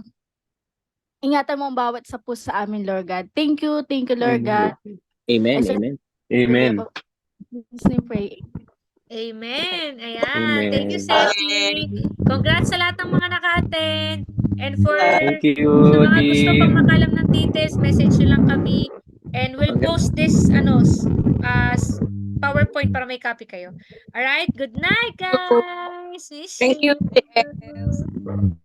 ingatan mo ang bawat sa puso sa amin, Lord God. Thank you, Lord God. Amen. I Amen. Amen. pray. Amen. Ayan. Amen. Thank you, Ceci. Congrats sa lahat ng mga naka-attend. And for Thank you, sa mga gusto Jim. pang makalam ng details, message nyo lang kami. And we'll post this as PowerPoint para may copy kayo. Alright? Good night, guys! Miss Thank you, you. JL.